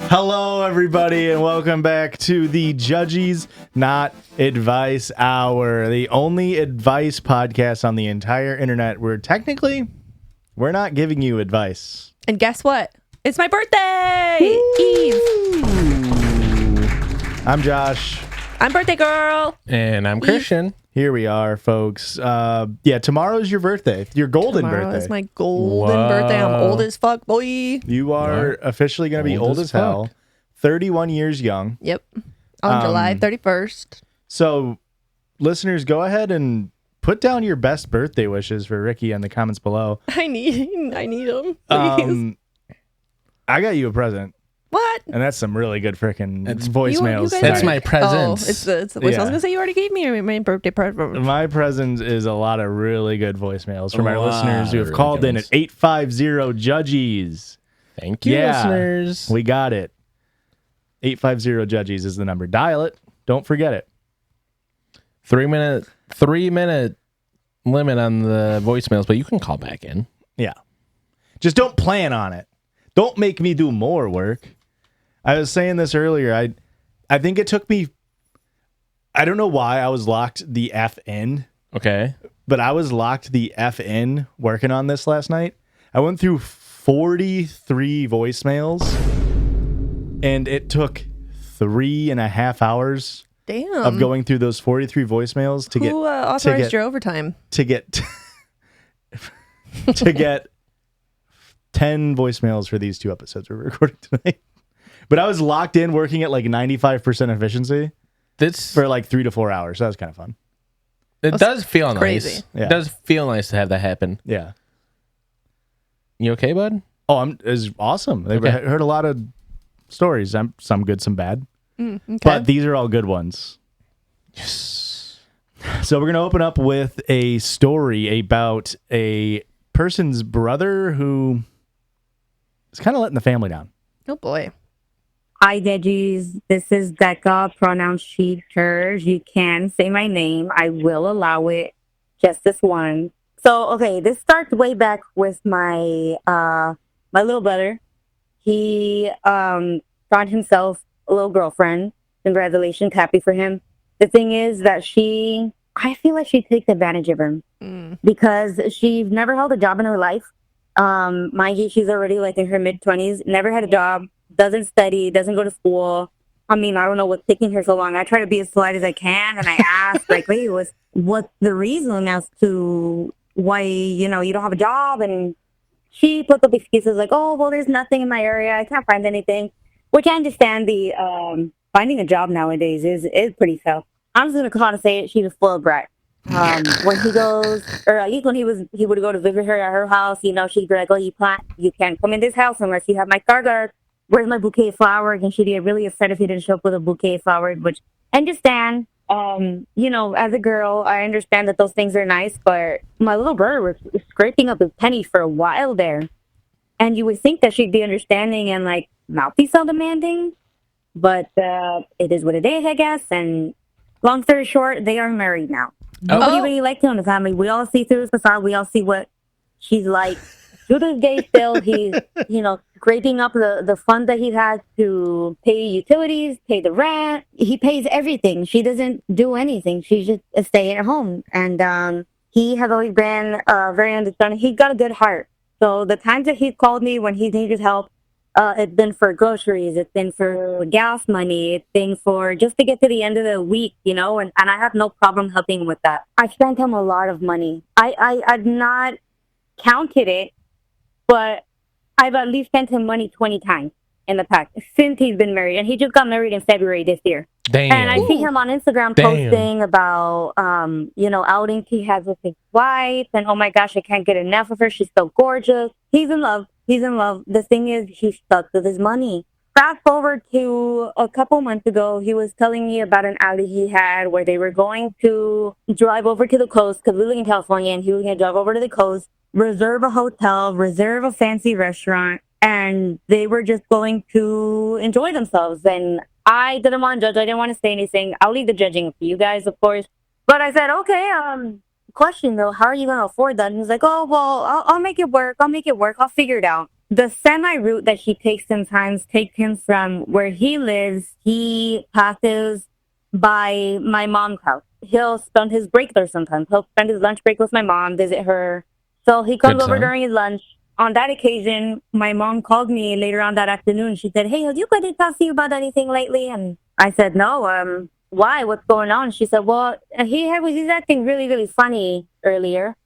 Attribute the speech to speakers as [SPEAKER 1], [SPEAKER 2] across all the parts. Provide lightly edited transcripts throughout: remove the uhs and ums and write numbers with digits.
[SPEAKER 1] Hello, everybody, and welcome back to the Judges Not Advice Hour, the only advice podcast on the entire internet where technically we're not giving you advice.
[SPEAKER 2] And guess what? It's my birthday! Eve!
[SPEAKER 1] I'm Josh.
[SPEAKER 2] I'm birthday girl!
[SPEAKER 3] And I'm Christian.
[SPEAKER 1] Here we are, folks. Tomorrow's your birthday. Your golden
[SPEAKER 2] Tomorrow
[SPEAKER 1] birthday.
[SPEAKER 2] is my golden birthday. I'm old as fuck, boy.
[SPEAKER 1] You are officially going to be old as hell. 31 years young.
[SPEAKER 2] Yep. On July 31st.
[SPEAKER 1] So, listeners, go ahead and put down your best birthday wishes for Ricky in the comments below.
[SPEAKER 2] I need them, please.
[SPEAKER 1] I got you a present.
[SPEAKER 2] What?
[SPEAKER 1] And that's some really good freaking voicemails.
[SPEAKER 3] That's my present.
[SPEAKER 2] Oh, it's the voice. I was going to say you already gave me my birthday present.
[SPEAKER 1] My present is a lot of really good voicemails from our listeners who have called in at 850-JUDGES.
[SPEAKER 3] Thank you, listeners.
[SPEAKER 1] We got it. 850-JUDGES is the number. Dial it. Don't forget it.
[SPEAKER 3] 3 minute limit on the voicemails, but you can call back in.
[SPEAKER 1] Yeah. Just don't plan on it. Don't make me do more work. I was saying this earlier. I think it took me, I don't know why I was locked the F in.
[SPEAKER 3] Okay.
[SPEAKER 1] But I was locked the F in working on this last night. I went through 43 voicemails and it took 3.5 hours of going through those 43 voicemails to
[SPEAKER 2] Who authorized your overtime?
[SPEAKER 1] To get 10 voicemails for these 2 episodes we're recording tonight. But I was locked in working at like 95% efficiency for like 3 to 4 hours. That was kind of fun.
[SPEAKER 3] It does feel
[SPEAKER 2] crazy.
[SPEAKER 3] Nice.
[SPEAKER 1] Yeah.
[SPEAKER 3] It does feel nice to have that happen.
[SPEAKER 1] Yeah.
[SPEAKER 3] You okay, bud?
[SPEAKER 1] Oh, it's awesome. They've heard a lot of stories. Some good, some bad.
[SPEAKER 2] Okay.
[SPEAKER 1] But these are all good ones.
[SPEAKER 3] Yes.
[SPEAKER 1] So we're going to open up with a story about a person's brother who is kind of letting the family down.
[SPEAKER 2] Oh, boy.
[SPEAKER 4] Hi, veggies. This is Becca, pronouns she, hers. You can say my name. I will allow it. Just this one. So, okay, this starts way back with my my little brother. He found himself a little girlfriend. Congratulations. Happy for him. The thing is that I feel like she takes advantage of him because she's never held a job in her life. Mind you, she's already like in her mid-20s, never had a job, doesn't study, doesn't go to school. I mean, I don't know what's taking her so long. I try to be as polite as I can, and I ask, like, wait, what's the reason as to why, you don't have a job? And she puts up excuses like, oh, well, there's nothing in my area. I can't find anything, which I understand the finding a job nowadays is pretty tough. I'm just going to come out and say it. She's a spoiled brat. When he goes, or at least when he would go to visit her at her house, she'd be like, oh, you can't come in this house unless you have my car guard. Where's my bouquet of flowers? And she'd get really upset if he didn't show up with a bouquet of flowers, which I understand. As a girl, I understand that those things are nice, but my little brother was scraping up his pennies for a while there. And you would think that she'd be understanding and like not be so demanding, but it is what it is, I guess. And long story short, they are married now. Nobody really liked him in the family. We all see through his facade. We all see what she's like. To this day, still, he's, scraping up the fund that he has to pay utilities, pay the rent. He pays everything. She doesn't do anything. She's just a stay-at-home. And he has always been very understanding. He's got a good heart. So the times that he's called me when he needed help, it's been for groceries, it's been for gas money, it's been for just to get to the end of the week, and I have no problem helping with that. I spent him a lot of money. I've not counted it, but I've at least sent him money 20 times in the past since he's been married. And he just got married in February this year.
[SPEAKER 3] Damn.
[SPEAKER 4] And I see him on Instagram posting about, outings he has with his wife. And oh my gosh, I can't get enough of her. She's so gorgeous. He's in love. The thing is, he's stuck with his money. Fast forward to a couple months ago, he was telling me about an outing he had where they were going to drive over to the coast because we live in California, and he was going to drive over to the coast, reserve a hotel, reserve a fancy restaurant, and they were just going to enjoy themselves. And I didn't want to judge. I didn't want to say anything. I'll leave the judging for you guys, of course. But I said, okay, question though, how are you going to afford that? And he's like, oh, well, I'll make it work. I'll figure it out. the semi route that he takes sometimes takes him from where he lives. He passes by my mom's house. He'll spend his break there sometimes. He'll spend his lunch break with my mom, visit her. So he comes
[SPEAKER 3] Good
[SPEAKER 4] over
[SPEAKER 3] son.
[SPEAKER 4] during his lunch. On that occasion, my mom called me later on that afternoon. She said, "Hey, have you to talk to you about anything lately?" And I said, "No. Why? What's going on?" She said, "Well, he's acting really, really funny earlier.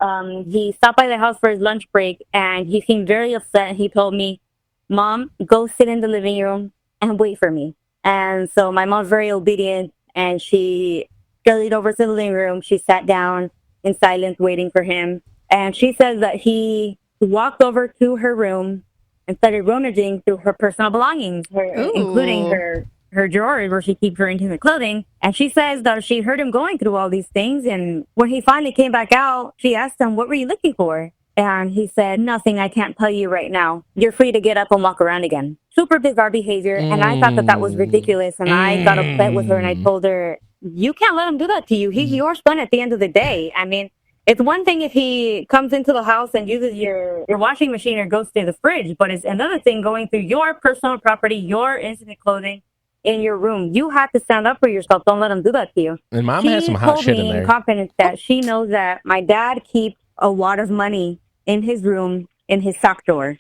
[SPEAKER 4] He stopped by the house for his lunch break and he seemed very upset. He told me, 'Mom, go sit in the living room and wait for me.' And so my mom's very obedient and she scurried over to the living room. She sat down in silence waiting for him. And she says that he walked over to her room and started rummaging through her personal belongings, including
[SPEAKER 2] Ooh.
[SPEAKER 4] her drawers where she keeps her intimate clothing. And she says that she heard him going through all these things. And when he finally came back out, she asked him, "What were you looking for?" And he said, "Nothing. I can't tell you right now. You're free to get up and walk around again." Super bizarre behavior. And I thought that was ridiculous. And I got upset with her and I told her, "You can't let him do that to you. He's your son at the end of the day. I mean, it's one thing if he comes into the house and uses your washing machine or goes to the fridge, but it's another thing going through your personal property, your intimate clothing in your room. You have to stand up for yourself. Don't let him do that to you."
[SPEAKER 3] And mom
[SPEAKER 4] She
[SPEAKER 3] has some hot
[SPEAKER 4] told
[SPEAKER 3] shit
[SPEAKER 4] me
[SPEAKER 3] in
[SPEAKER 4] in
[SPEAKER 3] there.
[SPEAKER 4] confidence that she knows that my dad keeps a lot of money in his room in his sock drawer.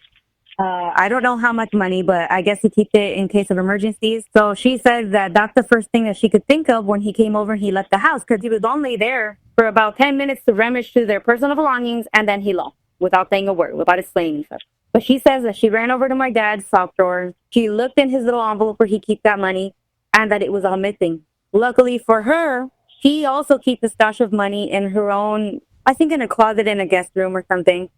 [SPEAKER 4] I don't know how much money, but I guess he keeps it in case of emergencies. So she said that that's the first thing that she could think of when he came over and he left the house because he was only there for about 10 minutes to rummage through their personal belongings and then he left without saying a word, without explaining stuff. But she says that she ran over to my dad's sock drawer. She looked in his little envelope where he keeps that money and that it was all missing. Luckily for her, she also keeps a stash of money in her own, I think in a closet in a guest room or something.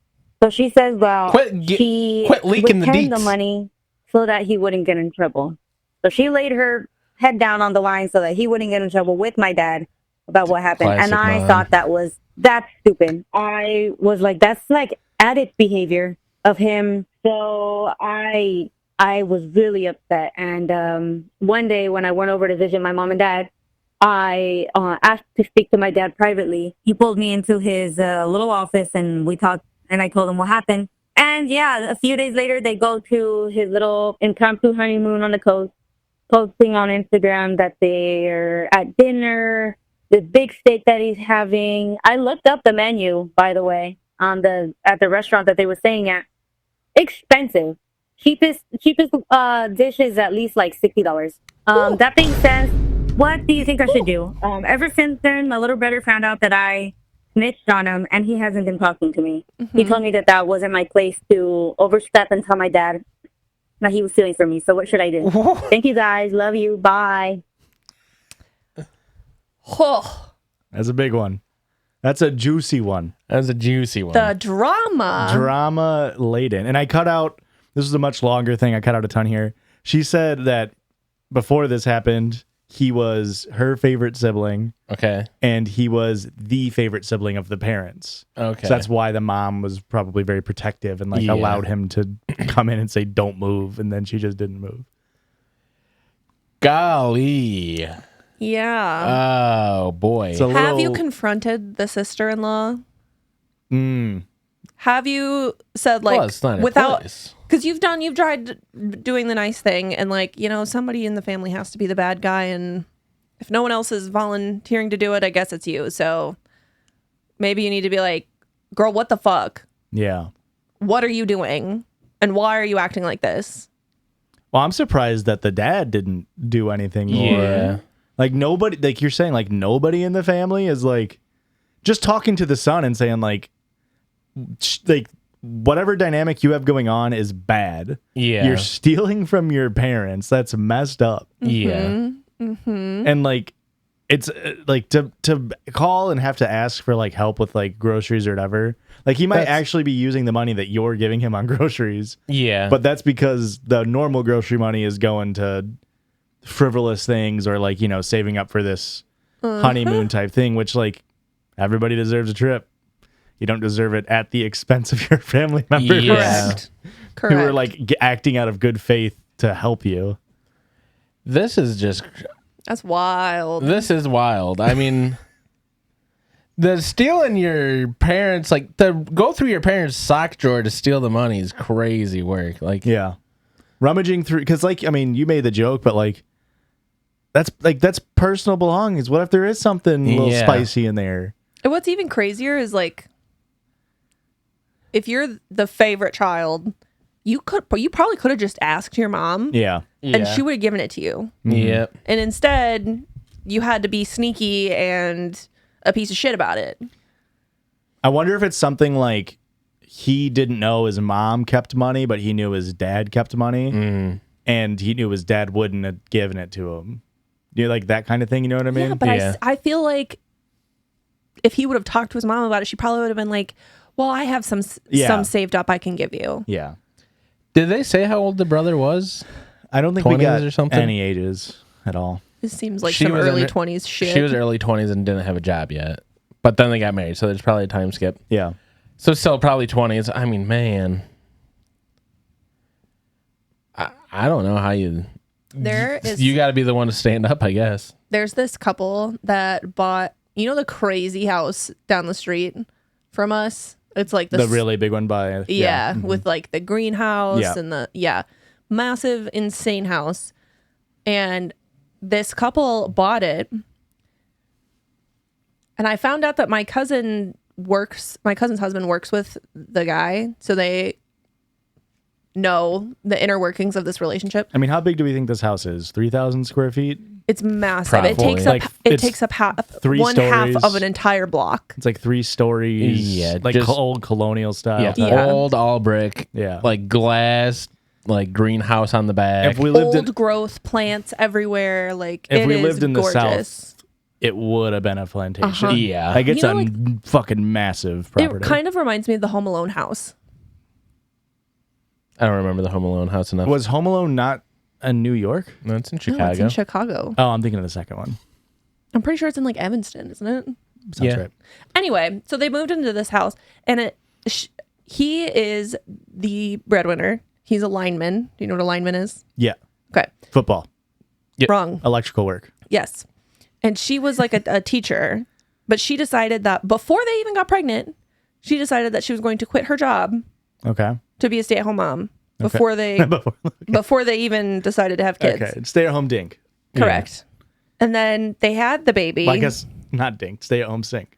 [SPEAKER 4] So she says, well, she
[SPEAKER 3] quit leaking the
[SPEAKER 4] withheld the
[SPEAKER 3] deets.
[SPEAKER 4] money so that he wouldn't get in trouble. So she laid her head down on the line so that he wouldn't get in trouble with my dad about what happened. And
[SPEAKER 3] Classic
[SPEAKER 4] I
[SPEAKER 3] mom.
[SPEAKER 4] thought that's stupid. I was like, that's like addict behavior of him. So I was really upset. And one day when I went over to visit my mom and dad, I asked to speak to my dad privately. He pulled me into his little office and we talked and I told him what happened. And yeah, a few days later, they go to his little impromptu honeymoon on the coast, posting on Instagram that they're at dinner, this big steak that he's having. I looked up the menu, by the way, at the restaurant that they were staying at. Expensive. Cheapest dish is at least like $60. That being said, what do you think I should do? Ever since then, my little brother found out that I snitched on him, and he hasn't been talking to me. He told me that that wasn't my place to overstep and tell my dad that he was stealing from me. So what should I do? Thank you guys. Love you. Bye.
[SPEAKER 2] Oh,
[SPEAKER 1] That's a big one. That's a juicy one.
[SPEAKER 3] That was a juicy one.
[SPEAKER 2] the drama.
[SPEAKER 1] Drama laden. And I cut out, this is a much longer thing. I cut out a ton here. She said that before this happened, he was her favorite sibling
[SPEAKER 3] Okay.
[SPEAKER 1] and he was the favorite sibling of the parents.
[SPEAKER 3] Okay.
[SPEAKER 1] So that's why the mom was probably very protective and like
[SPEAKER 3] Yeah.
[SPEAKER 1] allowed him to come in and say, "Don't move." And then she just didn't move.
[SPEAKER 3] Golly.
[SPEAKER 2] Yeah.
[SPEAKER 3] Oh boy.
[SPEAKER 1] So
[SPEAKER 2] Have you
[SPEAKER 1] little-
[SPEAKER 2] confronted the sister-in-law?
[SPEAKER 1] Mm.
[SPEAKER 2] Have you said like
[SPEAKER 3] well, it's not her
[SPEAKER 2] without
[SPEAKER 3] place.
[SPEAKER 2] because you've tried doing the nice thing and like, you know, somebody in the family has to be the bad guy and if no one else is volunteering to do it, I guess it's you. So maybe you need to be like, "Girl, what the fuck?
[SPEAKER 1] Yeah.
[SPEAKER 2] What are you doing? And why are you acting like this?"
[SPEAKER 1] Well, I'm surprised that the dad didn't do anything more.
[SPEAKER 3] Yeah.
[SPEAKER 1] Like nobody, like you're saying, like nobody in the family is like just talking to the son and saying like whatever dynamic you have going on is bad.
[SPEAKER 3] Yeah.
[SPEAKER 1] You're stealing from your parents. That's messed up.
[SPEAKER 3] Yeah.
[SPEAKER 1] And like it's like to call and have to ask for like help with like groceries or whatever. Like he might actually be using the money that you're giving him on groceries.
[SPEAKER 3] Yeah.
[SPEAKER 1] But that's because the normal grocery money is going to frivolous things or like, you know, saving up for this honeymoon type thing, which like everybody deserves a trip. You don't deserve it at the expense of your family members
[SPEAKER 3] Yeah.
[SPEAKER 2] Correct.
[SPEAKER 1] who are like acting out of good faith to help you.
[SPEAKER 3] This is just
[SPEAKER 2] That's wild.
[SPEAKER 3] this is wild. I mean The stealing your parents, like the go through your parents' sock drawer to steal the money is crazy work. Like,
[SPEAKER 1] Yeah. Rummaging through, because like, I mean, you made the joke, but like that's personal belongings. What if there is something a little
[SPEAKER 3] Yeah.
[SPEAKER 1] spicy in there?
[SPEAKER 2] And what's even crazier is like, if you're the favorite child, you probably could have just asked your mom,
[SPEAKER 1] Yeah.
[SPEAKER 2] and she would have given it to you.
[SPEAKER 3] Yeah.
[SPEAKER 2] And instead, you had to be sneaky and a piece of shit about it.
[SPEAKER 1] I wonder if it's something like he didn't know his mom kept money, but he knew his dad kept money, and he knew his dad wouldn't have given it to him. You know, like that kind of thing. You know what I mean?
[SPEAKER 2] Yeah, but
[SPEAKER 3] Yeah.
[SPEAKER 2] I feel like if he would have talked to his mom about it, she probably would have been like, "Well, I have some saved up I can give you."
[SPEAKER 1] Yeah.
[SPEAKER 3] Did they say how old the brother was?
[SPEAKER 1] I don't think we
[SPEAKER 3] 20s
[SPEAKER 1] got
[SPEAKER 3] or something?
[SPEAKER 1] any ages at all.
[SPEAKER 2] This seems like
[SPEAKER 3] She
[SPEAKER 2] some
[SPEAKER 3] was in
[SPEAKER 2] early
[SPEAKER 3] her-
[SPEAKER 2] 20s shit.
[SPEAKER 3] She was early 20s and didn't have a job yet. But then they got married, so there's probably a time skip.
[SPEAKER 1] Yeah.
[SPEAKER 3] So still probably 20s. I mean, man. I don't know how you...
[SPEAKER 2] There is
[SPEAKER 3] You got to be the one to stand up, I guess.
[SPEAKER 2] there's this couple that bought, you know, the crazy house down the street from us. It's like
[SPEAKER 1] The really big one by
[SPEAKER 2] yeah, with like the greenhouse
[SPEAKER 1] Yeah.
[SPEAKER 2] and the massive insane house. And this couple bought it. And I found out that my cousin's husband works with the guy, so they know the inner workings of this relationship.
[SPEAKER 1] I mean, how big do we think this house is? 3,000 square feet?
[SPEAKER 2] It's massive.
[SPEAKER 3] Probably.
[SPEAKER 2] It takes up
[SPEAKER 1] Like, it's
[SPEAKER 2] one half
[SPEAKER 1] stories.
[SPEAKER 2] of an entire block.
[SPEAKER 1] It's like 3 stories.
[SPEAKER 3] Yeah,
[SPEAKER 1] Like
[SPEAKER 3] just-
[SPEAKER 1] old colonial style.
[SPEAKER 3] Yeah.
[SPEAKER 1] type.
[SPEAKER 2] Yeah.
[SPEAKER 3] Old all brick.
[SPEAKER 1] Yeah.
[SPEAKER 3] Like glass, like greenhouse on the back.
[SPEAKER 1] If we lived
[SPEAKER 2] Old
[SPEAKER 1] in,
[SPEAKER 2] growth plants everywhere. Like
[SPEAKER 1] if
[SPEAKER 2] it
[SPEAKER 1] we
[SPEAKER 2] is
[SPEAKER 1] lived in the
[SPEAKER 2] gorgeous.
[SPEAKER 1] South, it would have been a plantation.
[SPEAKER 2] Uh-huh.
[SPEAKER 3] Yeah.
[SPEAKER 1] Like it's
[SPEAKER 2] You know,
[SPEAKER 1] a fucking massive property.
[SPEAKER 2] It kind of reminds me of the Home Alone house.
[SPEAKER 3] I don't remember the Home Alone house enough.
[SPEAKER 1] Was Home Alone not in New York?
[SPEAKER 3] No, it's in
[SPEAKER 2] No,
[SPEAKER 3] Chicago.
[SPEAKER 2] it's in Chicago.
[SPEAKER 1] Oh, I'm thinking of the second one.
[SPEAKER 2] I'm pretty sure it's in like Evanston, isn't it?
[SPEAKER 1] Sounds
[SPEAKER 3] Yeah.
[SPEAKER 1] right.
[SPEAKER 2] Anyway, so they moved into this house, and he is the breadwinner. He's a lineman. Do you know what a lineman is?
[SPEAKER 1] Yeah.
[SPEAKER 2] Okay.
[SPEAKER 1] Football,
[SPEAKER 3] Yep.
[SPEAKER 2] Wrong.
[SPEAKER 1] electrical work.
[SPEAKER 2] Yes. And she was like a teacher, but she decided that before they even got pregnant, she decided that she was going to quit her job
[SPEAKER 1] Okay.
[SPEAKER 2] to be a stay-at-home mom before they before they even decided to have kids.
[SPEAKER 1] Okay. Stay at home dink.
[SPEAKER 2] Correct. And then they had the baby.
[SPEAKER 1] Well, I guess not dink. Stay at home sink.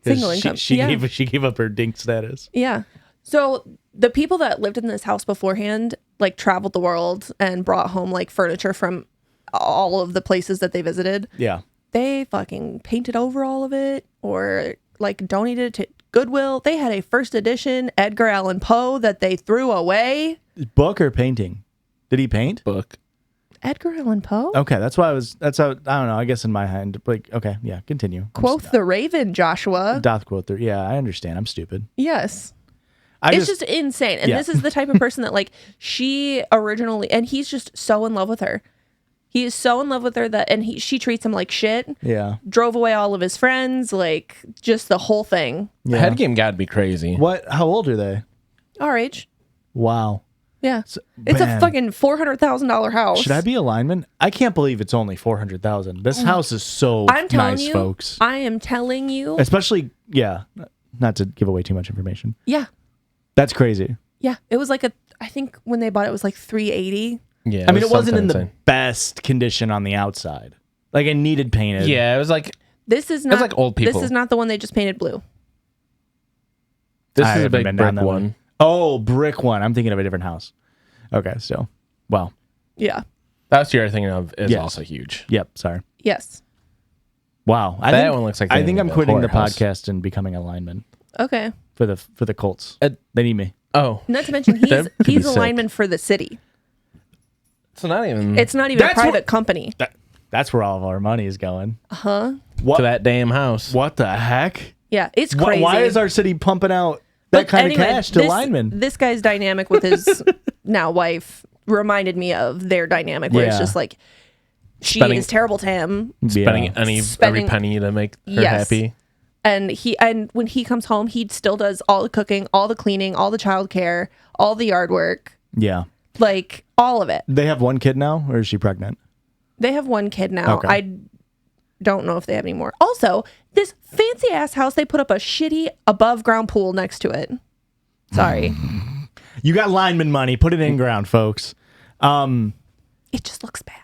[SPEAKER 1] 'Cause
[SPEAKER 2] Single income.
[SPEAKER 1] She
[SPEAKER 2] Yeah.
[SPEAKER 1] gave up her dink status.
[SPEAKER 2] Yeah. So the people that lived in this house beforehand, like traveled the world and brought home like furniture from all of the places that they visited.
[SPEAKER 1] Yeah.
[SPEAKER 2] They fucking painted over all of it or like donated it to Goodwill. They had a first edition Edgar Allan Poe that they threw away.
[SPEAKER 1] Book or painting? Did he paint?
[SPEAKER 3] Book.
[SPEAKER 2] Edgar Allan Poe?
[SPEAKER 1] Okay, that's how I don't know. I guess in my hand, like, okay, yeah, continue.
[SPEAKER 2] Quoth the Raven, Joshua.
[SPEAKER 1] Doth quote there. Yeah, I understand. I'm stupid.
[SPEAKER 2] Yes.
[SPEAKER 1] I
[SPEAKER 2] It's just insane. And
[SPEAKER 1] Yeah.
[SPEAKER 2] this is the type of person that like she originally, and he's just so in love with her. He is so in love with her that, and she treats him like shit.
[SPEAKER 1] yeah.
[SPEAKER 2] Drove away all of his friends, like just the whole thing.
[SPEAKER 3] The
[SPEAKER 1] Yeah.
[SPEAKER 3] head game got to be crazy.
[SPEAKER 1] What? How old are they?
[SPEAKER 2] Our age.
[SPEAKER 1] Wow.
[SPEAKER 2] Yeah. It's
[SPEAKER 1] man.
[SPEAKER 2] a fucking $400,000 house.
[SPEAKER 1] Should I be a lineman? I can't believe it's only 400,000. This house is so
[SPEAKER 2] I'm telling
[SPEAKER 1] nice,
[SPEAKER 2] you,
[SPEAKER 1] folks.
[SPEAKER 2] I am telling you.
[SPEAKER 1] Especially, yeah. Not to give away too much information.
[SPEAKER 2] Yeah.
[SPEAKER 1] That's crazy.
[SPEAKER 2] Yeah. It was like I think when they bought it was like 380.
[SPEAKER 3] Yeah.
[SPEAKER 1] I mean, it wasn't in
[SPEAKER 3] something
[SPEAKER 1] the best condition on the outside. Like it needed painted.
[SPEAKER 3] insane. Yeah, it was like
[SPEAKER 2] This is not
[SPEAKER 3] like old people.
[SPEAKER 2] This is not the one they just painted blue.
[SPEAKER 3] this
[SPEAKER 1] I
[SPEAKER 3] is a
[SPEAKER 1] haven't
[SPEAKER 3] big
[SPEAKER 1] been down
[SPEAKER 3] brick
[SPEAKER 1] that
[SPEAKER 3] one.
[SPEAKER 1] Oh, brick one. I'm thinking of a different house. Okay, so wow.
[SPEAKER 2] Yeah.
[SPEAKER 3] That's the other thing of is
[SPEAKER 1] Yes.
[SPEAKER 3] also huge.
[SPEAKER 1] Yep. Sorry.
[SPEAKER 2] Yes.
[SPEAKER 1] Wow.
[SPEAKER 3] That one looks like
[SPEAKER 1] I
[SPEAKER 3] they
[SPEAKER 1] think
[SPEAKER 3] need
[SPEAKER 1] I'm
[SPEAKER 3] a
[SPEAKER 1] quitting the
[SPEAKER 3] whorehouse.
[SPEAKER 1] podcast and becoming a lineman
[SPEAKER 2] Okay.
[SPEAKER 1] for the Colts.
[SPEAKER 3] Uh,
[SPEAKER 1] They need me.
[SPEAKER 3] Oh,
[SPEAKER 2] Not to mention
[SPEAKER 3] That could be
[SPEAKER 2] he's a
[SPEAKER 3] sick.
[SPEAKER 2] lineman for the city.
[SPEAKER 3] so not even
[SPEAKER 2] It's not even a
[SPEAKER 1] That's
[SPEAKER 2] private
[SPEAKER 1] what-
[SPEAKER 2] company.
[SPEAKER 1] That's where all of our money is going.
[SPEAKER 2] Huh?
[SPEAKER 1] What?
[SPEAKER 3] to that damn house.
[SPEAKER 1] What the heck?
[SPEAKER 2] Yeah, it's
[SPEAKER 1] Why,
[SPEAKER 2] crazy.
[SPEAKER 1] why is our city pumping out that
[SPEAKER 2] But
[SPEAKER 1] kind
[SPEAKER 2] anyway,
[SPEAKER 1] of cash to linemen?
[SPEAKER 2] This guy's dynamic with his now wife reminded me of their dynamic where it's
[SPEAKER 1] Yeah.
[SPEAKER 2] just like she
[SPEAKER 3] Spending-
[SPEAKER 2] is terrible to him
[SPEAKER 3] Spending
[SPEAKER 1] Yeah.
[SPEAKER 3] every
[SPEAKER 2] Spending-
[SPEAKER 3] penny to make her
[SPEAKER 2] Yes.
[SPEAKER 3] happy.
[SPEAKER 2] and when he comes home he still does all the cooking, all the cleaning, all the childcare, all the yard work,
[SPEAKER 1] Yeah.
[SPEAKER 2] like all of it.
[SPEAKER 1] They have one kid now, or is she pregnant?
[SPEAKER 2] They have one kid now.
[SPEAKER 1] Okay.
[SPEAKER 2] don't know if they have any more. Also, this fancy ass house, they put up a shitty above ground pool next to it. Sorry.
[SPEAKER 1] You got lineman money. Put it in ground, folks.
[SPEAKER 2] It just looks bad.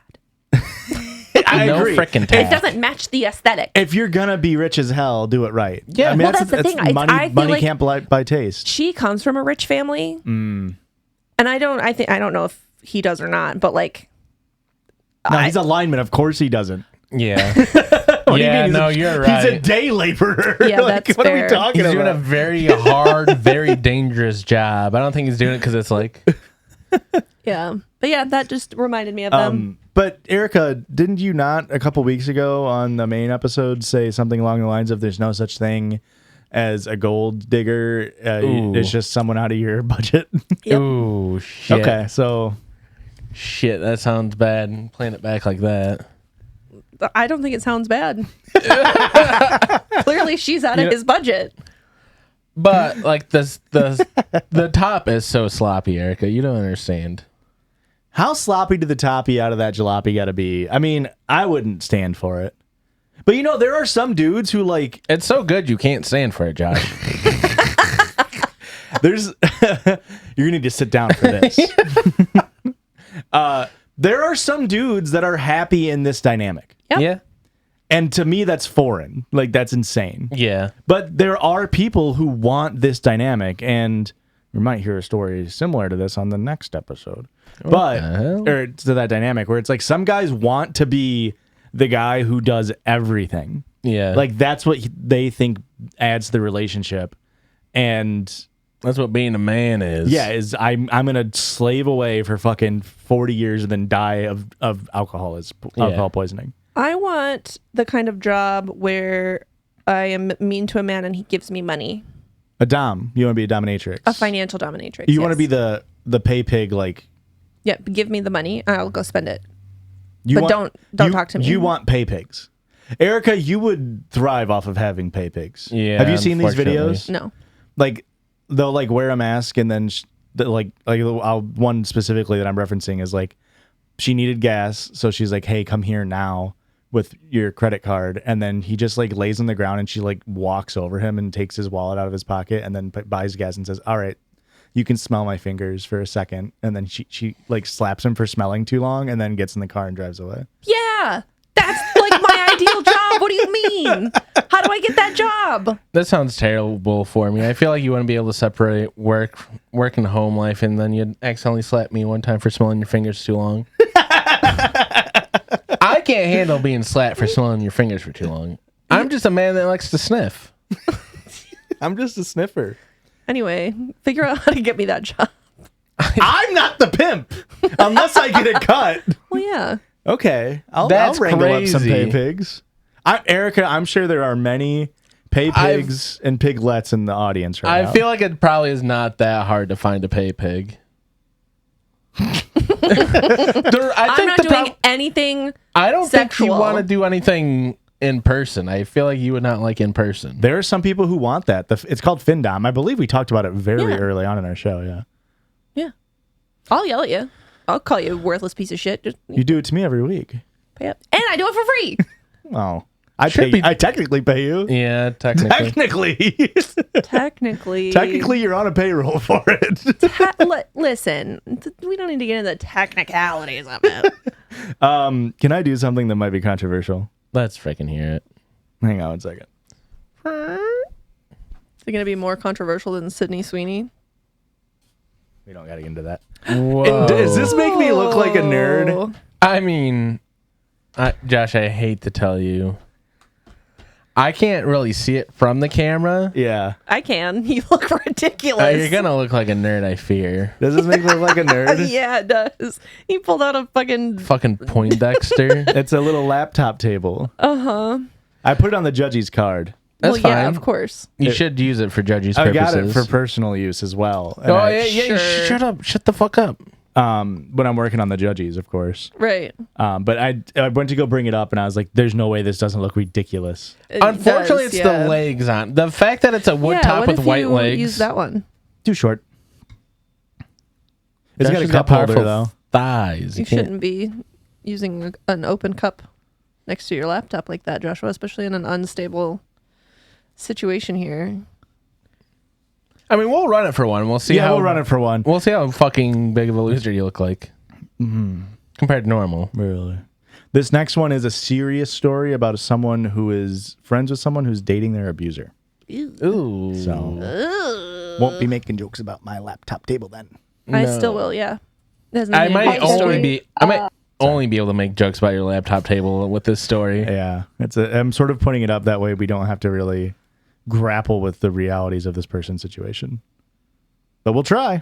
[SPEAKER 1] I
[SPEAKER 3] no
[SPEAKER 1] agree.
[SPEAKER 3] frickin'
[SPEAKER 2] It
[SPEAKER 3] tax.
[SPEAKER 2] doesn't match the aesthetic.
[SPEAKER 1] If you're gonna be rich as hell, do it right.
[SPEAKER 3] Yeah.
[SPEAKER 1] I mean,
[SPEAKER 2] Well, that's the thing. I
[SPEAKER 1] Money,
[SPEAKER 2] feel
[SPEAKER 1] money
[SPEAKER 2] like-
[SPEAKER 1] can't buy taste.
[SPEAKER 2] She comes from a rich family. And I don't know if he does or not, but like,
[SPEAKER 1] No, he's a lineman. Of course he doesn't.
[SPEAKER 3] Yeah.
[SPEAKER 1] What do you
[SPEAKER 3] yeah,
[SPEAKER 1] mean?
[SPEAKER 3] no, you're right.
[SPEAKER 1] He's a day laborer.
[SPEAKER 2] Yeah,
[SPEAKER 1] Like,
[SPEAKER 2] that's
[SPEAKER 1] what are we
[SPEAKER 2] fair.
[SPEAKER 1] talking
[SPEAKER 3] He's
[SPEAKER 1] about?
[SPEAKER 3] doing a very hard, very dangerous job. I don't think he's doing it because it's like,
[SPEAKER 2] yeah. But yeah, that just reminded me of them.
[SPEAKER 1] But Erica, didn't you not a couple weeks ago on the main episode say something along the lines of "There's no such thing as a gold digger.
[SPEAKER 3] Ooh.
[SPEAKER 1] It's just someone out of your budget."
[SPEAKER 2] Yep.
[SPEAKER 3] ooh, shit.
[SPEAKER 1] Okay, so
[SPEAKER 3] Shit, that sounds bad. Playing it back like that.
[SPEAKER 2] I don't think it sounds bad. Clearly, she's out of his budget.
[SPEAKER 3] But like the top is so sloppy, Erica. You don't understand.
[SPEAKER 1] how sloppy did the toppy out of that jalopy got to be? I mean, I wouldn't stand for it. But there are some dudes who like
[SPEAKER 3] It's so good you can't stand for it, Josh.
[SPEAKER 1] there's you're gonna need to sit down for this. There are some dudes that are happy in this dynamic.
[SPEAKER 2] Yep.
[SPEAKER 3] Yeah.
[SPEAKER 1] And to me, that's foreign. Like, that's insane.
[SPEAKER 3] Yeah.
[SPEAKER 1] But there are people who want this dynamic, and we might hear a story similar to this on the next episode.
[SPEAKER 3] the hell?
[SPEAKER 1] Or to that dynamic where it's like some guys want to be the guy who does everything.
[SPEAKER 3] Yeah.
[SPEAKER 1] Like, that's what they think adds to the relationship. And
[SPEAKER 3] that's what being a man is.
[SPEAKER 1] yeah, I'm gonna slave away for fucking 40 years and then die of alcohol poisoning.
[SPEAKER 2] I want the kind of job where I am mean to a man and he gives me money.
[SPEAKER 1] A dom. You want to be a dominatrix.
[SPEAKER 2] A financial dominatrix.
[SPEAKER 1] You want to
[SPEAKER 2] yes.
[SPEAKER 1] be the pay pig, like.
[SPEAKER 2] Yeah, give me the money. I'll go spend it.
[SPEAKER 1] You
[SPEAKER 2] But don't talk to me.
[SPEAKER 1] You want pay pigs. Erica, you would thrive off of having pay pigs.
[SPEAKER 3] Yeah,
[SPEAKER 1] Have you seen these
[SPEAKER 3] unfortunately.
[SPEAKER 1] videos?
[SPEAKER 2] No.
[SPEAKER 1] Like, they'll like wear a mask and then one specifically that I'm referencing is like she needed gas, so she's like, "Hey, come here now with your credit card," and then he just like lays on the ground and she like walks over him and takes his wallet out of his pocket and then buys gas and says, "All right, you can smell my fingers for a second," and then she like slaps him for smelling too long and then gets in the car and drives away.
[SPEAKER 2] Yeah. That's like my ideal job. What do you mean? How do I get that job?
[SPEAKER 3] That sounds terrible for me. I feel like you want to be able to separate work and home life, and then you'd accidentally slap me one time for smelling your fingers too long. I can't handle being slapped for smelling your fingers for too long. I'm just a man that likes to sniff.
[SPEAKER 1] I'm just a sniffer.
[SPEAKER 2] Anyway, figure out how to get me that job.
[SPEAKER 1] I'm not the pimp unless I get a cut.
[SPEAKER 2] Well, yeah.
[SPEAKER 1] Okay, I'll
[SPEAKER 3] That's
[SPEAKER 1] wrangle up some
[SPEAKER 3] crazy.
[SPEAKER 1] pay pigs. Erica, I'm sure there are many pay pigs and piglets in the audience right now.
[SPEAKER 3] I feel like it probably is not that hard to find a pay pig.
[SPEAKER 2] I'm not doing anything.
[SPEAKER 3] I don't think you
[SPEAKER 2] sexual.
[SPEAKER 3] want to do anything in person. I feel like you would not like in person.
[SPEAKER 1] There are some people who want that. It's called Findom. I believe we talked about it very
[SPEAKER 2] Yeah.
[SPEAKER 1] early on in our show. Yeah,
[SPEAKER 2] Yeah. I'll yell at you. I'll call you a worthless piece of shit. Just
[SPEAKER 1] you do it to me every week.
[SPEAKER 2] pay up. And I do it for free.
[SPEAKER 1] Well, I
[SPEAKER 3] Should
[SPEAKER 1] pay.
[SPEAKER 3] be-
[SPEAKER 1] I technically pay you.
[SPEAKER 3] Yeah, technically.
[SPEAKER 1] Technically,
[SPEAKER 2] Technically.
[SPEAKER 1] you're on a payroll for it.
[SPEAKER 2] Listen, we don't need to get into the technicalities of it.
[SPEAKER 1] Can I do something that might be controversial?
[SPEAKER 3] Let's freaking hear it.
[SPEAKER 1] Hang on one second.
[SPEAKER 2] Is it going to be more controversial than Sydney Sweeney?
[SPEAKER 1] We don't got to get into that.
[SPEAKER 3] Whoa.
[SPEAKER 1] Does this make me look like a nerd?
[SPEAKER 2] Oh.
[SPEAKER 3] I mean, Josh, I hate to tell you. I can't really see it from the camera.
[SPEAKER 1] Yeah.
[SPEAKER 2] I can. You look ridiculous.
[SPEAKER 3] You're going to look like a nerd, I fear.
[SPEAKER 1] Does this make me look like a nerd?
[SPEAKER 2] Yeah, it does. He pulled out a fucking.
[SPEAKER 3] Fucking Poindexter.
[SPEAKER 1] It's a little laptop table.
[SPEAKER 2] Uh-huh.
[SPEAKER 1] I put it on the judge's card.
[SPEAKER 3] That's
[SPEAKER 2] Well, yeah,
[SPEAKER 3] fine.
[SPEAKER 2] of course.
[SPEAKER 3] You should use it for judges'
[SPEAKER 1] I
[SPEAKER 3] purposes.
[SPEAKER 1] got it for personal use as well. And
[SPEAKER 3] Oh,
[SPEAKER 1] I-
[SPEAKER 3] yeah,
[SPEAKER 2] Sure.
[SPEAKER 3] shut up. Shut the fuck up.
[SPEAKER 1] when I'm working on the judges, of course.
[SPEAKER 2] Right.
[SPEAKER 1] But I went to go bring it up, and I was like, "There's no way this doesn't look ridiculous."
[SPEAKER 2] It
[SPEAKER 3] Unfortunately,
[SPEAKER 2] does,
[SPEAKER 3] it's
[SPEAKER 2] yeah.
[SPEAKER 3] the legs on. The fact that it's a wood
[SPEAKER 2] Yeah,
[SPEAKER 3] top
[SPEAKER 2] what
[SPEAKER 3] with
[SPEAKER 2] if
[SPEAKER 3] white
[SPEAKER 2] you
[SPEAKER 3] legs.
[SPEAKER 2] Use that one.
[SPEAKER 1] Too short. It's got a
[SPEAKER 3] Josh has
[SPEAKER 1] cup holder
[SPEAKER 3] powerful
[SPEAKER 1] though.
[SPEAKER 3] Thighs.
[SPEAKER 2] You
[SPEAKER 3] can't-
[SPEAKER 2] shouldn't be using an open cup. next to your laptop like that, Joshua, especially in an unstable situation here.
[SPEAKER 3] I mean, we'll run it for one. We'll see
[SPEAKER 1] Yeah,
[SPEAKER 3] how
[SPEAKER 1] we'll run it for one.
[SPEAKER 3] We'll see how fucking big of a loser you look like compared to normal.
[SPEAKER 1] Really. This next one is a serious story about someone who is friends with someone who's dating their abuser.
[SPEAKER 3] Ooh.
[SPEAKER 1] So won't be making jokes about my laptop table then.
[SPEAKER 2] I still will, yeah.
[SPEAKER 3] I might only be
[SPEAKER 2] be.
[SPEAKER 3] able to make jokes about your laptop table with this story.
[SPEAKER 1] Yeah, I'm sort of putting it up that way we don't have to really grapple with the realities of this person's situation. But we'll try.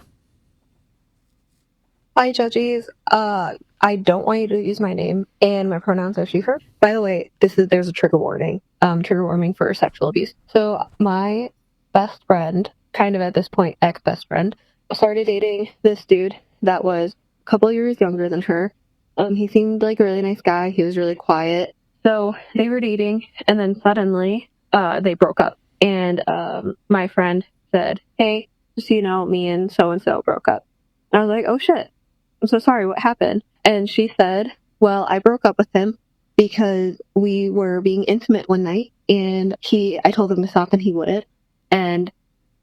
[SPEAKER 5] Hi, judges. I don't want you to use my name, and my pronouns are she, her. By the way, there's a trigger warning. Trigger warning for sexual abuse. So my best friend, kind of at this point, ex-best friend, started dating this dude that was a couple years younger than her. He seemed like a really nice guy. He was really quiet. So they were dating, and then suddenly they broke up. And my friend said, "Hey, just so you know, me and so-and-so broke up." And I was like, "Oh, shit. I'm so sorry. What happened?" And she said, "Well, I broke up with him because we were being intimate one night, and I told him to stop and he wouldn't, and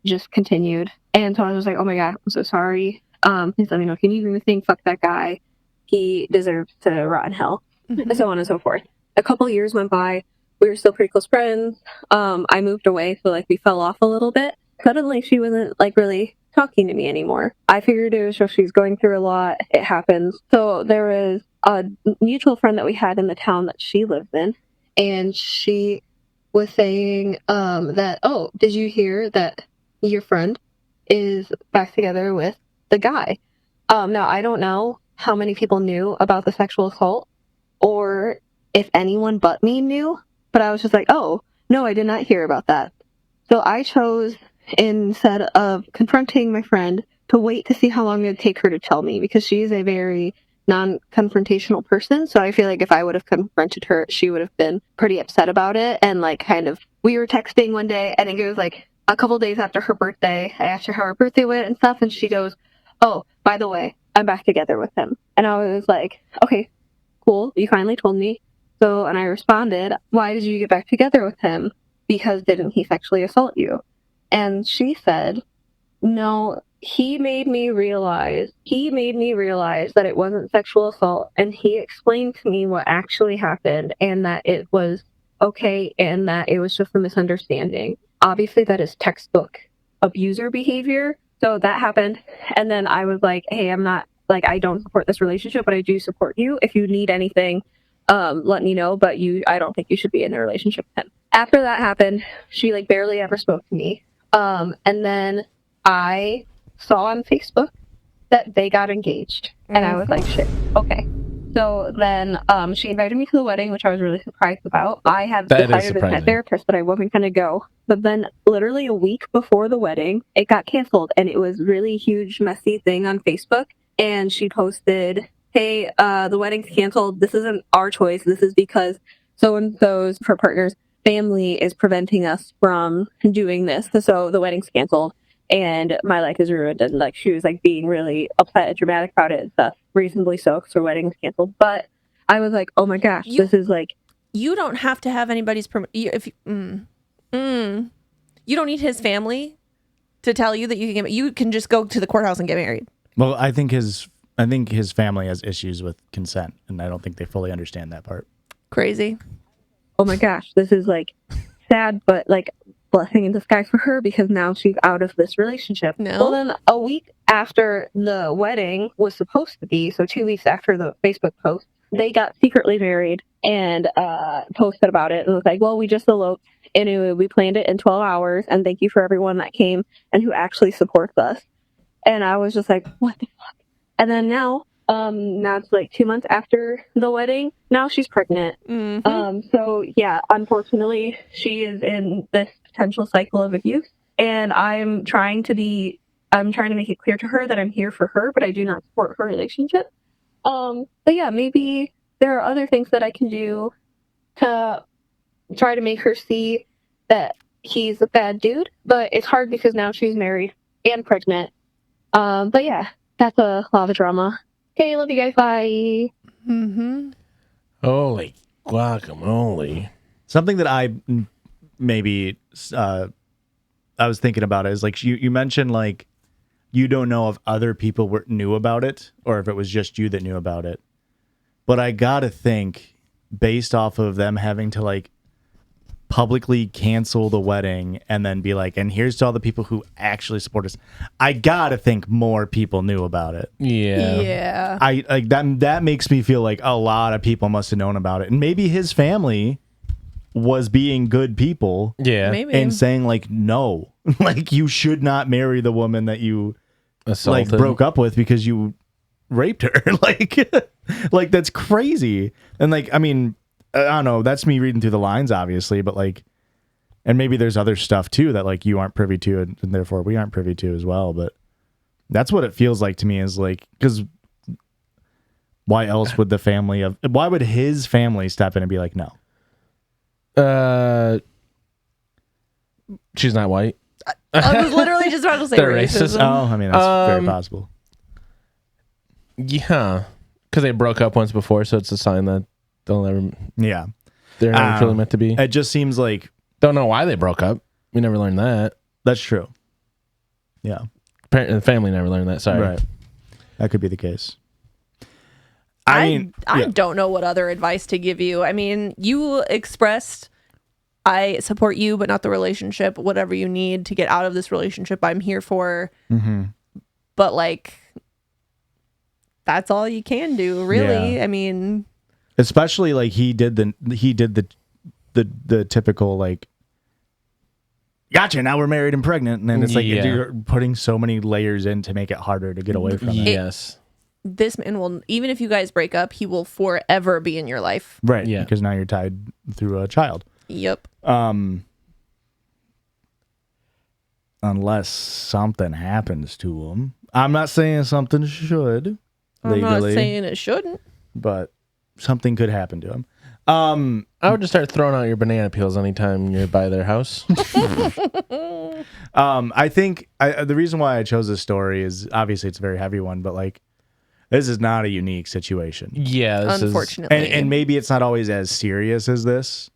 [SPEAKER 5] just continued." And so I was like, "Oh my God, I'm so sorry. Please let me know if you need anything. Fuck that guy. He deserves to rot in hell." And so on and so forth. A couple years went by. We were still pretty close friends. I moved away, so like we fell off a little bit. Suddenly she wasn't like really talking to me anymore. I figured it was just she's going through a lot. It happens. So there was a mutual friend that we had in the town that she lived in, and she was saying that, "Oh, did you hear that your friend is back together with the guy?" Now I don't know how many people knew about the sexual assault, or if anyone but me knew, but I was just like, "Oh, no, I did not hear about that." So I chose, instead of confronting my friend, to wait to see how long it would take her to tell me, because she's a very non-confrontational person. So I feel like if I would have confronted her, she would have been pretty upset about it. And like kind of, we were texting one day, I think it was like a couple days after her birthday. I asked her how her birthday went and stuff, and she goes, "Oh, by the way, I'm back together with him." And I was like, "Okay, cool. You finally told me." So, and I responded, "Why did you get back together with him? Because didn't he sexually assault you?" And she said, "No, he made me realize that it wasn't sexual assault, and he explained to me what actually happened, and that it was okay, and that it was just a misunderstanding." Obviously, that is textbook abuser behavior. So that happened. And then I was like, "Hey, I'm not, like, I don't support this relationship, but I do support you. If you need anything, let me know, but I don't think you should be in a relationship with him." After that happened, she like barely ever spoke to me. And then I saw on Facebook that they got engaged, and I was like, "Shit, okay." So then she invited me to the wedding, which I was really surprised about. I had decided with my therapist that I wasn't going to go. But then literally a week before the wedding, it got canceled, and it was really huge, messy thing on Facebook. And she posted, "Hey, the wedding's canceled. This isn't our choice. This is because so-and-so's, for partners, family is preventing us from doing this. So the wedding's canceled, and my life is ruined." And like she was like being really upset and dramatic about it and stuff, reasonably so, because her wedding was canceled. But I was like, "Oh my gosh, this is like..."
[SPEAKER 2] You don't have to have anybody's you don't need his family to tell you that you can just go to the courthouse and get married.
[SPEAKER 1] Well, I think his family has issues with consent, and I don't think they fully understand that part.
[SPEAKER 2] Crazy.
[SPEAKER 5] Oh my gosh, this is like sad, but like blessing in disguise for her, because now she's out of this relationship.
[SPEAKER 2] No.
[SPEAKER 5] Well, then a week after the wedding was supposed to be, so 2 weeks after the Facebook post, they got secretly married and posted about it. And was like, "Well, we just eloped. Anyway, we planned it in 12 hours, and thank you for everyone that came and who actually supports us." And I was just like, "What the fuck?" And then now it's like 2 months after the wedding. Now she's pregnant. So yeah, unfortunately, she is in this potential cycle of abuse. And I'm trying to make it clear to her that I'm here for her, but I do not support her relationship. But yeah, maybe there are other things that I can do to try to make her see that he's a bad dude. But it's hard because now she's married and pregnant. But yeah, that's a lot of drama. Okay, love you guys. Bye.
[SPEAKER 3] Holy Guacamole.
[SPEAKER 1] Something that I maybe I was thinking about is like you mentioned like you don't know if other people knew about it or if it was just you that knew about it. But I gotta think, based off of them having to like publicly cancel the wedding and then be like, and here's to all the people who actually support us. I gotta think more people knew about it.
[SPEAKER 3] Yeah.
[SPEAKER 2] Yeah.
[SPEAKER 1] I like that makes me feel like a lot of people must have known about it. And maybe his family was being good people
[SPEAKER 3] Yeah.
[SPEAKER 2] Maybe.
[SPEAKER 1] and saying like, no, like you should not marry the woman that you
[SPEAKER 3] Assaulted.
[SPEAKER 1] like broke up with because you raped her. like that's crazy. And like, I mean, I don't know, that's me reading through the lines, obviously, but like, and maybe there's other stuff too that like you aren't privy to and therefore we aren't privy to as well. But that's what it feels like to me is like, because why else would why would his family step in and be like, no?
[SPEAKER 3] She's not white.
[SPEAKER 2] I was literally just about to say
[SPEAKER 3] They're
[SPEAKER 2] racism.
[SPEAKER 3] racist.
[SPEAKER 1] Oh, I mean, that's very possible.
[SPEAKER 3] Yeah, because they broke up once before, so it's a sign that
[SPEAKER 1] Yeah.
[SPEAKER 3] they're never truly meant to be.
[SPEAKER 1] It just seems like
[SPEAKER 3] Don't know why they broke up. We never learned that.
[SPEAKER 1] that's true. Yeah.
[SPEAKER 3] The family never learned that. Sorry.
[SPEAKER 1] Right. That could be the case. I mean,
[SPEAKER 2] I
[SPEAKER 1] yeah.
[SPEAKER 2] don't know what other advice to give you. I mean, you expressed, I support you, but not the relationship. Whatever you need to get out of this relationship, I'm here for.
[SPEAKER 1] Mm-hmm.
[SPEAKER 2] But like, that's all you can do, really.
[SPEAKER 1] Yeah.
[SPEAKER 2] I mean,
[SPEAKER 1] Especially like he did the typical like, gotcha, now we're married and pregnant, and then it's like
[SPEAKER 3] Yeah.
[SPEAKER 1] you're putting so many layers in to make it harder to get away from it.
[SPEAKER 3] Yes.
[SPEAKER 2] this man will, even if you guys break up, he will forever be in your life.
[SPEAKER 1] Right.
[SPEAKER 3] Yeah.
[SPEAKER 1] Because now you're tied through a child.
[SPEAKER 2] Yep.
[SPEAKER 1] Unless something happens to him. I'm not saying something should
[SPEAKER 2] I'm
[SPEAKER 1] legally,
[SPEAKER 2] not saying it shouldn't.
[SPEAKER 1] but something could happen to him.
[SPEAKER 3] I would just start throwing out your banana peels anytime you're by their house.
[SPEAKER 1] I think the reason why I chose this story is obviously it's a very heavy one, but like this is not a unique situation.
[SPEAKER 3] Yeah. This
[SPEAKER 2] Unfortunately.
[SPEAKER 1] And maybe it's not always as serious as this,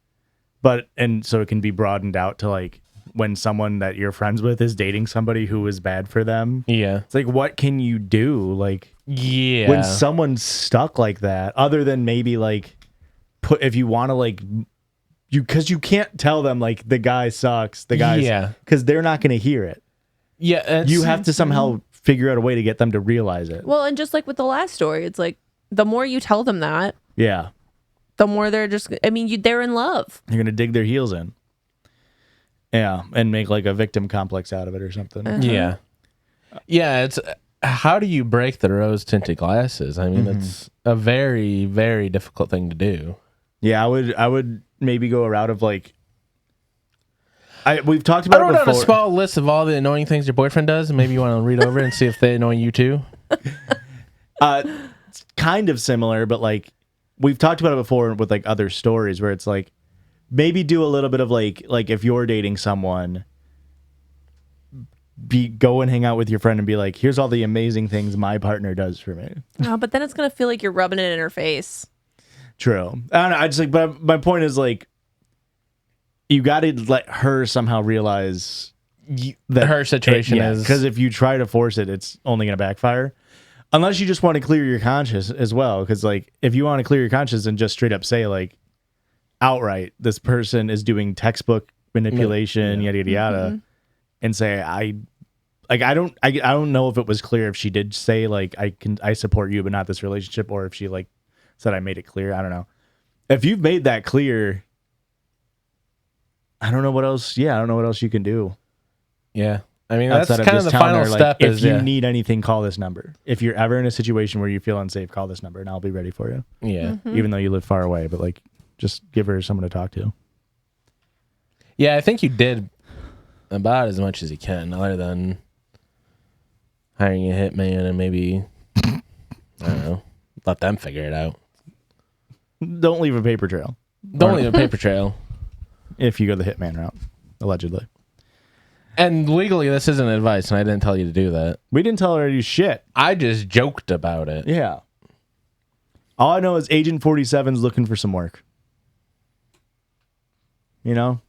[SPEAKER 1] but and so it can be broadened out to like when someone that you're friends with is dating somebody who is bad for them.
[SPEAKER 3] Yeah.
[SPEAKER 1] It's like, what can you do? Like
[SPEAKER 3] Yeah.
[SPEAKER 1] when someone's stuck like that, other than maybe like if you want to like because you can't tell them like the guy sucks, the guy's because they're not going to hear it.
[SPEAKER 3] Yeah.
[SPEAKER 1] You have to somehow figure out a way to get them to realize it.
[SPEAKER 2] Well, and just like with the last story, it's like the more you tell them that,
[SPEAKER 1] Yeah.
[SPEAKER 2] the more they're just, I mean, they're in love.
[SPEAKER 1] You're going to dig their heels in. Yeah. And make like a victim complex out of it or something.
[SPEAKER 3] Yeah. Yeah. It's how do you break the rose tinted glasses? I mean, it's a very, very difficult thing to do.
[SPEAKER 1] Yeah. I would maybe go a route of like, we've talked about
[SPEAKER 3] I wrote
[SPEAKER 1] it
[SPEAKER 3] out a
[SPEAKER 1] before.
[SPEAKER 3] small list of all the annoying things your boyfriend does, and maybe you want to read over and see if they annoy you too.
[SPEAKER 1] It's kind of similar, but like we've talked about it before with like other stories where it's like maybe do a little bit of like if you're dating someone, go and hang out with your friend and be like, here's all the amazing things my partner does for me.
[SPEAKER 2] Oh, but then it's going to feel like you're rubbing it in her face.
[SPEAKER 1] True. I don't know. I just like, but my point is like, you got to let her somehow realize that
[SPEAKER 3] Her situation is
[SPEAKER 1] because if you try to force it, it's only going to backfire. Unless you just want to clear your conscience as well. Because like, if you want to clear your conscience and just straight up say like, outright, this person is doing textbook manipulation, yada yada yada, and say I don't know if it was clear if she did say like I support you but not this relationship, or if she like said I made it clear. I don't know. If you've made that clear, I don't know what else. Yeah, I don't know what else you can do.
[SPEAKER 3] Yeah. I mean, that's
[SPEAKER 1] outside
[SPEAKER 3] kind of
[SPEAKER 1] just
[SPEAKER 3] the
[SPEAKER 1] telling
[SPEAKER 3] final
[SPEAKER 1] her, like,
[SPEAKER 3] step
[SPEAKER 1] if
[SPEAKER 3] is,
[SPEAKER 1] you need anything, call this number. If you're ever in a situation where you feel unsafe, call this number and I'll be ready for you.
[SPEAKER 3] yeah.
[SPEAKER 1] Even though you live far away, but like just give her someone to talk to.
[SPEAKER 3] Yeah, I think you did about as much as you can, other than hiring a hitman and maybe, I don't know, let them figure it out.
[SPEAKER 1] Don't leave a paper trail
[SPEAKER 3] Don't leave a paper trail.
[SPEAKER 1] if you go the hitman route, allegedly.
[SPEAKER 3] And legally, this isn't advice, and I didn't tell you to do that.
[SPEAKER 1] We didn't tell her to do shit.
[SPEAKER 3] I just joked about it.
[SPEAKER 1] Yeah. All I know is Agent 47's looking for some work. You know,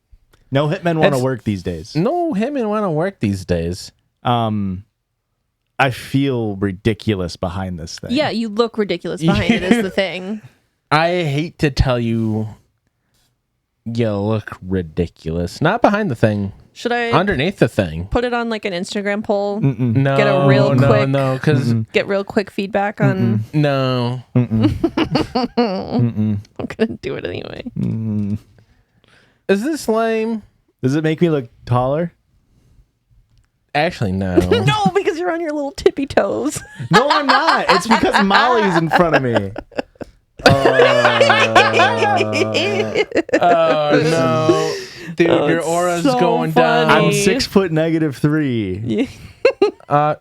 [SPEAKER 1] no hitmen want to
[SPEAKER 3] It's-
[SPEAKER 1] work these days.
[SPEAKER 3] No hitmen want to work these days.
[SPEAKER 1] I feel ridiculous behind this thing.
[SPEAKER 2] Yeah, you look ridiculous behind it is the thing.
[SPEAKER 3] I hate to tell you, you look ridiculous. Not behind the thing,
[SPEAKER 2] Should I
[SPEAKER 3] underneath the thing.
[SPEAKER 2] put it on like an Instagram poll?
[SPEAKER 3] No,
[SPEAKER 2] Get a real quick-
[SPEAKER 3] no, because
[SPEAKER 2] Get real quick feedback on.
[SPEAKER 3] no.
[SPEAKER 2] I'm gonna do it anyway.
[SPEAKER 3] Is this lame?
[SPEAKER 1] Does it make me look taller?
[SPEAKER 3] Actually, no.
[SPEAKER 2] No, because you're on your little tippy toes.
[SPEAKER 1] No, I'm not. It's because Molly's in front of me.
[SPEAKER 3] Oh no, dude, your
[SPEAKER 2] it's
[SPEAKER 3] aura's
[SPEAKER 2] so
[SPEAKER 3] going
[SPEAKER 2] funny.
[SPEAKER 1] I'm
[SPEAKER 3] down.
[SPEAKER 1] 6 foot -3.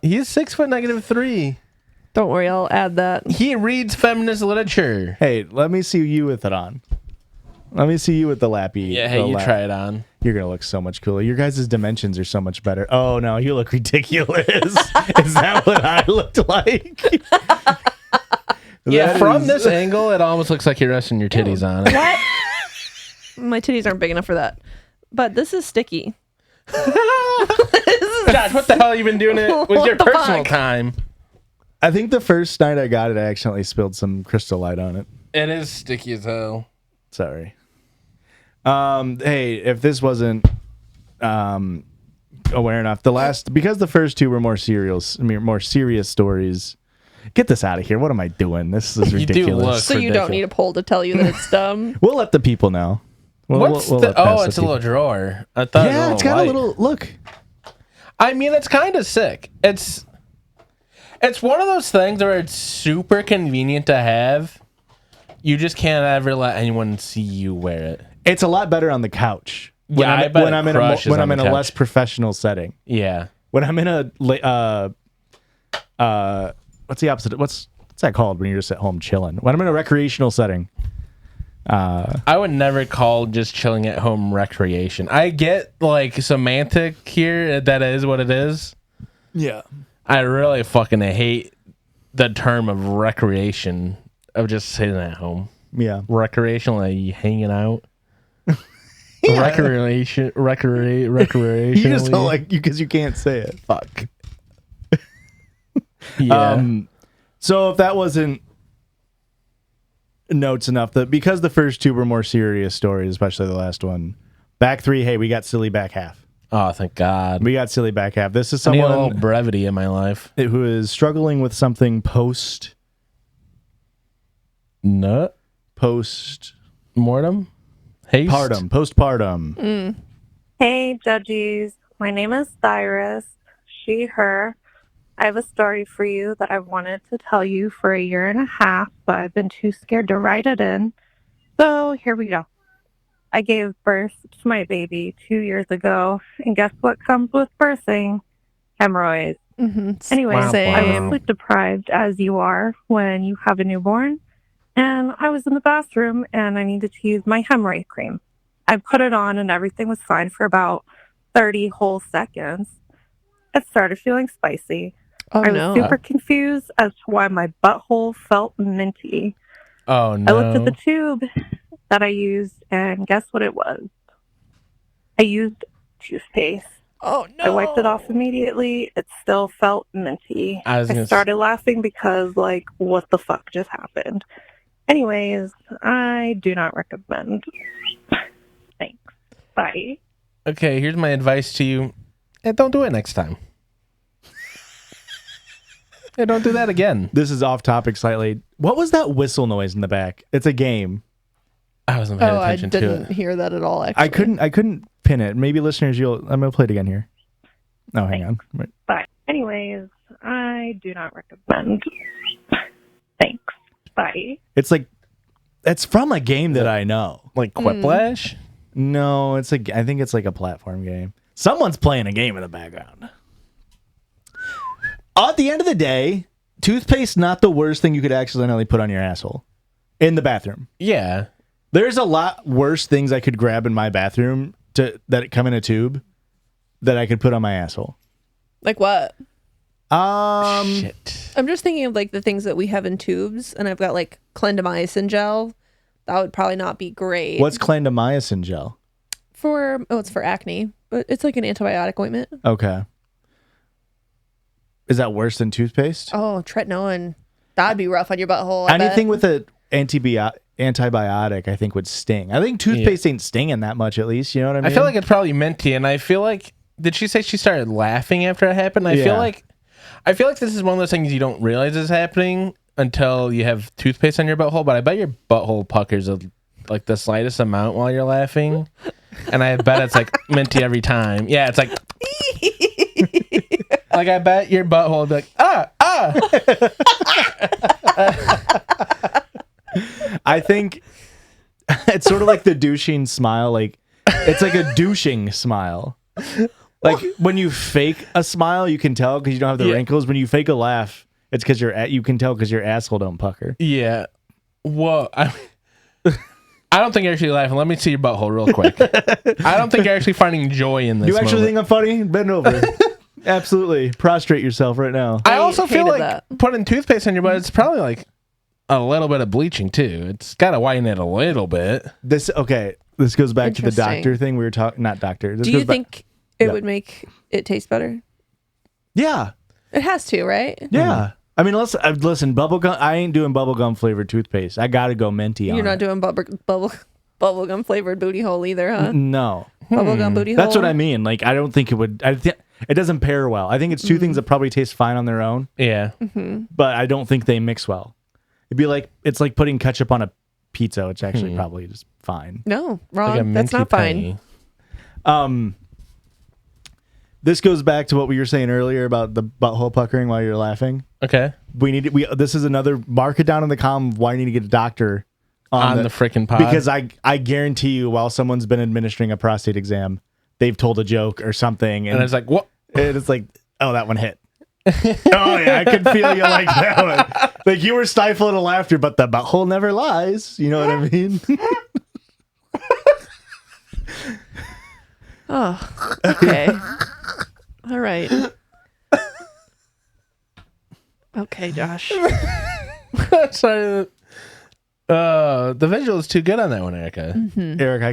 [SPEAKER 3] He's 6 foot -3.
[SPEAKER 2] Don't worry, I'll add that.
[SPEAKER 3] He reads feminist literature.
[SPEAKER 1] Hey, let me see you with it on. Let me see you with the lappy.
[SPEAKER 3] Yeah, hey,
[SPEAKER 1] the
[SPEAKER 3] you
[SPEAKER 1] lap.
[SPEAKER 3] try it on.
[SPEAKER 1] You're gonna look so much cooler. Your guys' dimensions are so much better. Oh no, you look ridiculous. Is that what I looked like?
[SPEAKER 3] Yeah,
[SPEAKER 1] That
[SPEAKER 3] from
[SPEAKER 1] is-
[SPEAKER 3] this angle, it almost looks like you're resting your titties on it.
[SPEAKER 2] What? My titties aren't big enough for that. But this is sticky.
[SPEAKER 3] Josh, what the hell have you been doing it with
[SPEAKER 2] What
[SPEAKER 3] your
[SPEAKER 2] the
[SPEAKER 3] personal
[SPEAKER 2] fuck?
[SPEAKER 3] time?
[SPEAKER 1] I think the first night I got it, I accidentally spilled some crystal light on it.
[SPEAKER 3] It is sticky as hell.
[SPEAKER 1] Sorry. Hey, if this wasn't aware enough, because the first two were more serious stories. Get this out of here. What am I doing? This is
[SPEAKER 3] You do
[SPEAKER 1] ridiculous.
[SPEAKER 3] look-
[SPEAKER 2] So you don't need a poll to tell you that it's dumb.
[SPEAKER 1] We'll let the people know.
[SPEAKER 3] What's
[SPEAKER 1] we'll
[SPEAKER 3] the?
[SPEAKER 1] let past
[SPEAKER 3] Oh,
[SPEAKER 1] the
[SPEAKER 3] it's a
[SPEAKER 1] people-
[SPEAKER 3] little drawer. I thought.
[SPEAKER 1] Yeah, it's got
[SPEAKER 3] light.
[SPEAKER 1] a little look.
[SPEAKER 3] I mean, it's kind of sick. It's one of those things where it's super convenient to have. You just can't ever let anyone see you wear it.
[SPEAKER 1] It's a lot better on the couch. When
[SPEAKER 3] Yeah,
[SPEAKER 1] I'm,
[SPEAKER 3] I bet
[SPEAKER 1] when
[SPEAKER 3] it
[SPEAKER 1] I'm in a
[SPEAKER 3] crushes
[SPEAKER 1] when
[SPEAKER 3] on
[SPEAKER 1] I'm in
[SPEAKER 3] the
[SPEAKER 1] a less
[SPEAKER 3] couch.
[SPEAKER 1] professional setting.
[SPEAKER 3] Yeah.
[SPEAKER 1] When I'm in a what's the opposite? What's that called when you're just at home chilling? When I'm in a recreational setting.
[SPEAKER 3] I would never call just chilling at home recreation. I get like semantic here. That is what it is.
[SPEAKER 1] Yeah.
[SPEAKER 3] I really fucking hate the term of recreation of just sitting at home.
[SPEAKER 1] Yeah.
[SPEAKER 3] Recreational, like you hanging out. Recreation.
[SPEAKER 1] You just don't like you because you can't say it.
[SPEAKER 3] Fuck. Yeah.
[SPEAKER 1] So if that wasn't notes enough, that because the first two were more serious stories, especially the last one, back three, hey, we got silly back half.
[SPEAKER 3] Oh, thank God.
[SPEAKER 1] We got silly back half. This is
[SPEAKER 3] I need a
[SPEAKER 1] someone
[SPEAKER 3] little brevity in my life.
[SPEAKER 1] who is struggling with something post
[SPEAKER 3] Nut.
[SPEAKER 1] postpartum.
[SPEAKER 3] Haste.
[SPEAKER 1] Postpartum.
[SPEAKER 4] Hey, judges. My name is Cyrus, she, her. I have a story for you that I've wanted to tell you for a year and a half, but I've been too scared to write it in. So here we go. I gave birth to my baby 2 years ago, and guess what comes with birthing? Hemorrhoids. Anyway,
[SPEAKER 3] Wow.
[SPEAKER 4] I was
[SPEAKER 3] Wow.
[SPEAKER 4] sleep deprived as you are when you have a newborn, and I was in the bathroom and I needed to use my hemorrhoid cream. I put it on and everything was fine for about 30 whole seconds. It started feeling spicy.
[SPEAKER 2] Oh
[SPEAKER 4] I was
[SPEAKER 2] no.
[SPEAKER 4] super confused as to why my butthole felt minty.
[SPEAKER 3] Oh no.
[SPEAKER 4] I looked at the tube that I used, and guess what it was? I used toothpaste.
[SPEAKER 2] Oh no.
[SPEAKER 4] I wiped it off immediately. It still felt minty.
[SPEAKER 3] I was gonna
[SPEAKER 4] started laughing because, like, what the fuck just happened? Anyways, I do not recommend. Thanks. Bye.
[SPEAKER 3] Okay, here's my advice to you. Hey, don't do it next time. Hey, don't do that again.
[SPEAKER 1] This is off topic slightly. What was that whistle noise in the back? It's a game.
[SPEAKER 3] I wasn't paying
[SPEAKER 2] Oh, I
[SPEAKER 3] attention to
[SPEAKER 2] didn't
[SPEAKER 3] it.
[SPEAKER 2] hear that at all. Actually,
[SPEAKER 1] I couldn't pin it. Maybe listeners, I'm gonna play it again here. Oh, hang on. Wait.
[SPEAKER 4] Bye. Anyways, I do not recommend. Thanks. Bye.
[SPEAKER 1] It's like it's from a game that I know.
[SPEAKER 3] Like Quiplash?
[SPEAKER 1] No, it's I think it's like a platform game. Someone's playing a game in the background. At the end of the day, toothpaste not the worst thing you could accidentally put on your asshole in the bathroom.
[SPEAKER 3] Yeah.
[SPEAKER 1] There's a lot worse things I could grab in my bathroom that come in a tube that I could put on my asshole.
[SPEAKER 2] like what?
[SPEAKER 3] Shit.
[SPEAKER 2] I'm just thinking of like the things that we have in tubes, and I've got like clindamycin gel. That would probably not be great.
[SPEAKER 1] What's clindamycin gel?
[SPEAKER 2] it's for acne, but it's like an antibiotic ointment.
[SPEAKER 1] Okay. Is that worse than toothpaste?
[SPEAKER 2] Oh, tretinoin. That'd be rough on your butthole. I
[SPEAKER 1] Anything
[SPEAKER 2] bet.
[SPEAKER 1] with an antibiotic, I think, would sting. I think toothpaste ain't stinging that much, at least. You know what I mean?
[SPEAKER 3] I feel like it's probably minty, and I feel like, did she say she started laughing after it happened? I feel like this is one of those things you don't realize is happening until you have toothpaste on your butthole. But I bet your butthole puckers like the slightest amount while you're laughing, and I bet it's like minty every time. Yeah, it's like. Like, I bet your butthole would be like,
[SPEAKER 1] I think it's sort of like the douching smile. Like, it's like a douching smile. Like, when you fake a smile, you can tell because you don't have the wrinkles. When you fake a laugh, it's because you can tell because your asshole don't pucker.
[SPEAKER 3] Yeah. Whoa. I don't think you're actually laughing. Let me see your butthole real quick. I don't think you're actually finding joy in this.
[SPEAKER 1] You actually think I'm funny? Bend over. Absolutely. Prostrate yourself right now.
[SPEAKER 3] I also feel like
[SPEAKER 2] that.
[SPEAKER 3] putting toothpaste on your butt, it's probably like a little bit of bleaching too. It's got to whiten it a little bit.
[SPEAKER 1] This goes back to the
[SPEAKER 2] Interesting.
[SPEAKER 1] doctor thing we were talking. Not doctor. This
[SPEAKER 2] Do you
[SPEAKER 1] goes back-
[SPEAKER 2] think it would make it taste better?
[SPEAKER 1] Yeah.
[SPEAKER 2] It has to, right?
[SPEAKER 1] Yeah. I mean, listen. Bubblegum. I ain't doing bubblegum flavored toothpaste. I gotta go minty on
[SPEAKER 2] You're not
[SPEAKER 1] it.
[SPEAKER 2] doing bubblegum flavored booty hole either, huh?
[SPEAKER 1] No.
[SPEAKER 2] Bubblegum booty hole.
[SPEAKER 1] That's what I mean. Like, I don't think it would. It doesn't pair well. I think it's two things that probably taste fine on their own,
[SPEAKER 3] Yeah.
[SPEAKER 1] but I don't think they mix well. It's like putting ketchup on a pizza, which actually probably just fine.
[SPEAKER 2] No,
[SPEAKER 3] Like a
[SPEAKER 2] wrong. That's
[SPEAKER 3] minty
[SPEAKER 2] not fine.
[SPEAKER 3] penny.
[SPEAKER 1] This goes back to what we were saying earlier about the butthole puckering while you're laughing.
[SPEAKER 3] Okay.
[SPEAKER 1] This is another mark it down in the column of why you need to get a doctor
[SPEAKER 3] On the freaking pod.
[SPEAKER 1] because I guarantee you, while someone's been administering a prostate exam, they've told a joke or something,
[SPEAKER 3] and it's like, what?
[SPEAKER 1] and it's like, oh, that one hit. Oh yeah, I can feel you like that one. Like you were stifling a laughter, but the butthole never lies. You know what I mean?
[SPEAKER 2] Oh, okay. All right. Okay, Josh.
[SPEAKER 3] Sorry. The visual is too good on that one, Erica.
[SPEAKER 1] Eric,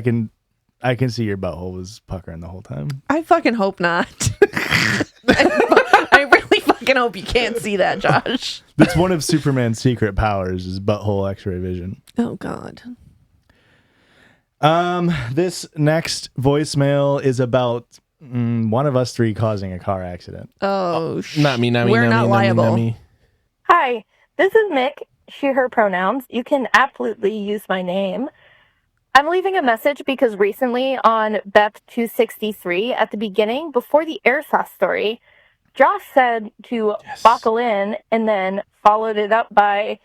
[SPEAKER 1] I can see your butthole was puckering the whole time.
[SPEAKER 2] I fucking hope not. I really fucking hope you can't see that, Josh.
[SPEAKER 1] That's one of Superman's secret powers is butthole X-ray vision.
[SPEAKER 2] Oh God.
[SPEAKER 1] This next voicemail is about one of us three causing a car accident.
[SPEAKER 2] Oh,
[SPEAKER 3] Not me, not me,
[SPEAKER 2] We're
[SPEAKER 3] not
[SPEAKER 2] not
[SPEAKER 3] me,
[SPEAKER 2] liable.
[SPEAKER 3] Not me.
[SPEAKER 6] Hi, this is Mick, she, her pronouns. You can absolutely use my name. I'm leaving a message because recently on Beth 263 at the beginning, before the airsoft story, Josh said to buckle in and then followed it up by,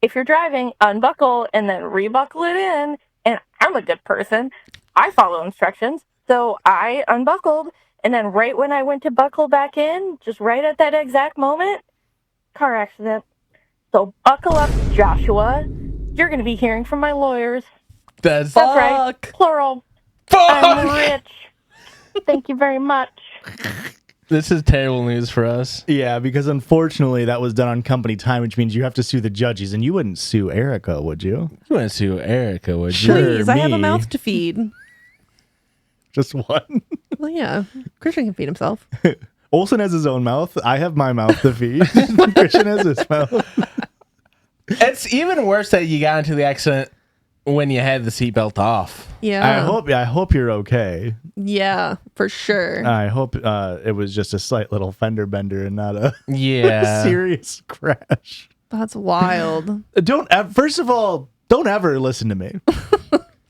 [SPEAKER 6] if you're driving, unbuckle and then rebuckle it in. And I'm a good person. I follow instructions. So I unbuckled, and then right when I went to buckle back in, just right at that exact moment, car accident. So buckle up, Joshua. You're going to be hearing from my lawyers.
[SPEAKER 3] That's
[SPEAKER 6] That's right. Plural. I'm
[SPEAKER 3] fuck.
[SPEAKER 6] rich. Thank you very much.
[SPEAKER 3] This is terrible news for us.
[SPEAKER 1] Yeah, because unfortunately that was done on company time, which means you have to sue the judges, and you wouldn't sue Erica, would you?
[SPEAKER 3] You went to Erica, would you?
[SPEAKER 1] Sure.
[SPEAKER 2] Please, I have a
[SPEAKER 1] me.
[SPEAKER 2] mouth to feed.
[SPEAKER 1] Just one.
[SPEAKER 2] Well, yeah. Christian can feed himself.
[SPEAKER 1] Olsen has his own mouth. I have my mouth to feed. Christian has his mouth.
[SPEAKER 3] It's even worse that you got into the accident when you had the seatbelt off.
[SPEAKER 2] Yeah.
[SPEAKER 1] I hope you're okay.
[SPEAKER 2] Yeah, for sure.
[SPEAKER 1] I hope it was just a slight little fender bender and not a
[SPEAKER 3] Yeah.
[SPEAKER 1] serious crash.
[SPEAKER 2] That's wild.
[SPEAKER 1] First of all, don't ever listen to me.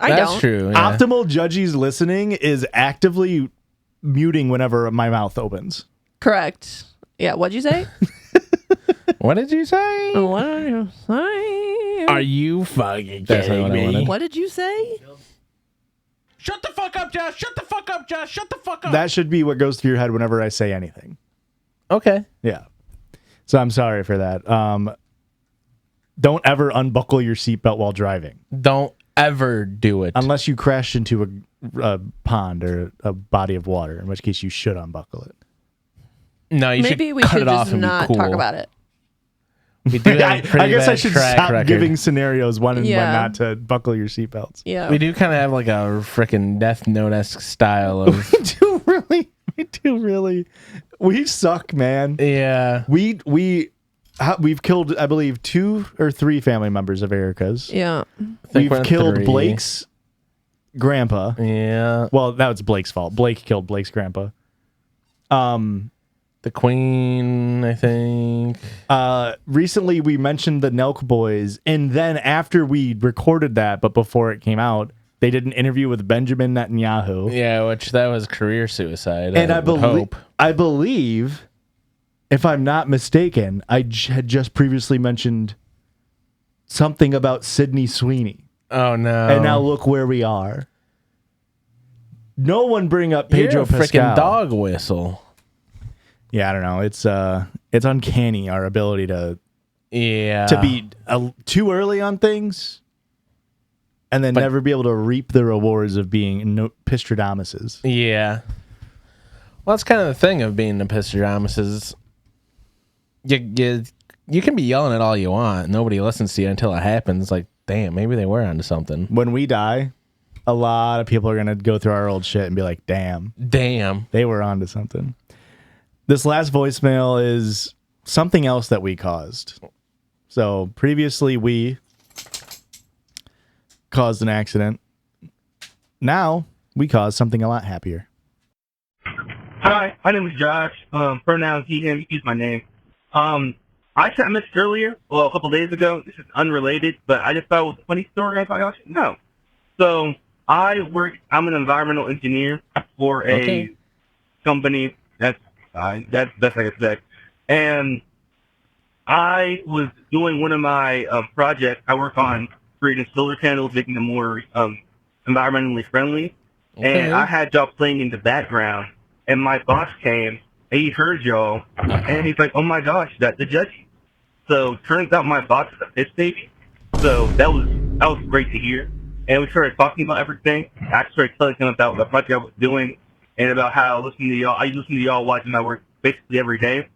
[SPEAKER 2] I
[SPEAKER 3] That's
[SPEAKER 2] don't.
[SPEAKER 3] true. Yeah.
[SPEAKER 1] Optimal Judgy's listening is actively muting whenever my mouth opens.
[SPEAKER 2] Correct. Yeah, what'd you say?
[SPEAKER 3] What did you say?
[SPEAKER 2] What did you say?
[SPEAKER 3] Are you fucking kidding me?
[SPEAKER 2] What did you say?
[SPEAKER 3] Shut the fuck up, Josh. Shut the fuck up, Josh. Shut the fuck up.
[SPEAKER 1] That should be what goes through your head whenever I say anything.
[SPEAKER 3] Okay.
[SPEAKER 1] Yeah. So I'm sorry for that. Don't ever unbuckle your seatbelt while driving.
[SPEAKER 3] Don't ever do it.
[SPEAKER 1] Unless you crash into a pond or a body of water, in which case you should unbuckle it.
[SPEAKER 3] No, you
[SPEAKER 2] Maybe
[SPEAKER 3] should
[SPEAKER 2] we
[SPEAKER 3] cut
[SPEAKER 2] should
[SPEAKER 3] it off
[SPEAKER 2] just
[SPEAKER 3] and be
[SPEAKER 2] not
[SPEAKER 3] cool.
[SPEAKER 2] talk about it.
[SPEAKER 3] We do have
[SPEAKER 1] I
[SPEAKER 3] pretty
[SPEAKER 1] guess I
[SPEAKER 3] bad
[SPEAKER 1] should
[SPEAKER 3] track
[SPEAKER 1] stop
[SPEAKER 3] record.
[SPEAKER 1] giving scenarios when and when
[SPEAKER 2] Yeah.
[SPEAKER 1] not to buckle your seatbelts.
[SPEAKER 2] Yeah.
[SPEAKER 3] We do kind of have like a freaking Death Note-esque style of.
[SPEAKER 1] We do really. We suck, man.
[SPEAKER 3] Yeah.
[SPEAKER 1] We've killed, I believe, 2 or 3 family members of Erica's.
[SPEAKER 2] Yeah.
[SPEAKER 3] think we're
[SPEAKER 1] We've
[SPEAKER 3] on
[SPEAKER 1] killed
[SPEAKER 3] 3.
[SPEAKER 1] Blake's grandpa.
[SPEAKER 3] Yeah.
[SPEAKER 1] Well, that was Blake's fault. Blake killed Blake's grandpa.
[SPEAKER 3] The Queen, I think.
[SPEAKER 1] Recently we mentioned the Nelk boys, and then after we recorded that, but before it came out, they did an interview with Benjamin Netanyahu.
[SPEAKER 3] Yeah, which that was career suicide.
[SPEAKER 1] And
[SPEAKER 3] hope.
[SPEAKER 1] I believe, if I'm not mistaken, I had just previously mentioned something about Sydney Sweeney.
[SPEAKER 3] Oh no!
[SPEAKER 1] And now look where we are. No one bring up Pedro
[SPEAKER 3] You're a freaking
[SPEAKER 1] Pascal.
[SPEAKER 3] dog whistle.
[SPEAKER 1] Yeah, I don't know. It's uncanny our ability to
[SPEAKER 3] Yeah.
[SPEAKER 1] be too early on things, and then
[SPEAKER 3] But-
[SPEAKER 1] never be able to reap the rewards of being Pistradamuses.
[SPEAKER 3] Yeah. Well, that's kind of the thing of being a Pistradamus is you can be yelling at all you want. Nobody listens to you until it happens. Like, damn, maybe they were onto something.
[SPEAKER 1] When we die, a lot of people are gonna go through our old shit and be like, "Damn,
[SPEAKER 3] Damn.
[SPEAKER 1] they were onto something." This last voicemail is something else that we caused. So previously we caused an accident. Now we caused something a lot happier.
[SPEAKER 7] Hi, my name is Josh. Pronouns he, him, use my name. I sent a message earlier, well, a couple days ago. This is unrelated, but I just thought it was a funny story. I thought y'all should know. So I'm an environmental engineer for a company. That's fine. That's best I can say. And I was doing one of my projects. I work on creating solar panels, making them more environmentally friendly.
[SPEAKER 3] Okay.
[SPEAKER 7] And I had y'all playing in the background. And my boss came, and he heard y'all, and he's like, "Oh my gosh, that's the judge." So turns out my boss is a piss baby. So that was great to hear. And we started talking about everything. I started telling him about the project I was doing and about how I listen to y'all watching my work basically every day.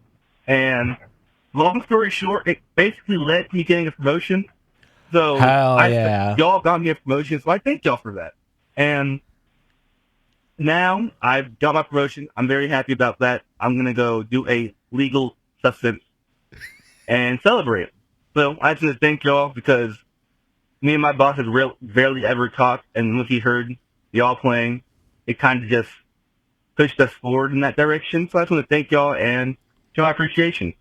[SPEAKER 7] And long story short, it basically led to me getting a promotion. So
[SPEAKER 3] Hell yeah.
[SPEAKER 7] y'all got me a promotion, so I thank y'all for that. And now I've got my promotion. I'm very happy about that. I'm going to go do a legal substance and celebrate. So I just want to thank y'all because me and my boss have rarely ever talked. And once he heard y'all playing, it kind of just pushed us forward in that direction. So I just want to thank y'all and show my appreciation.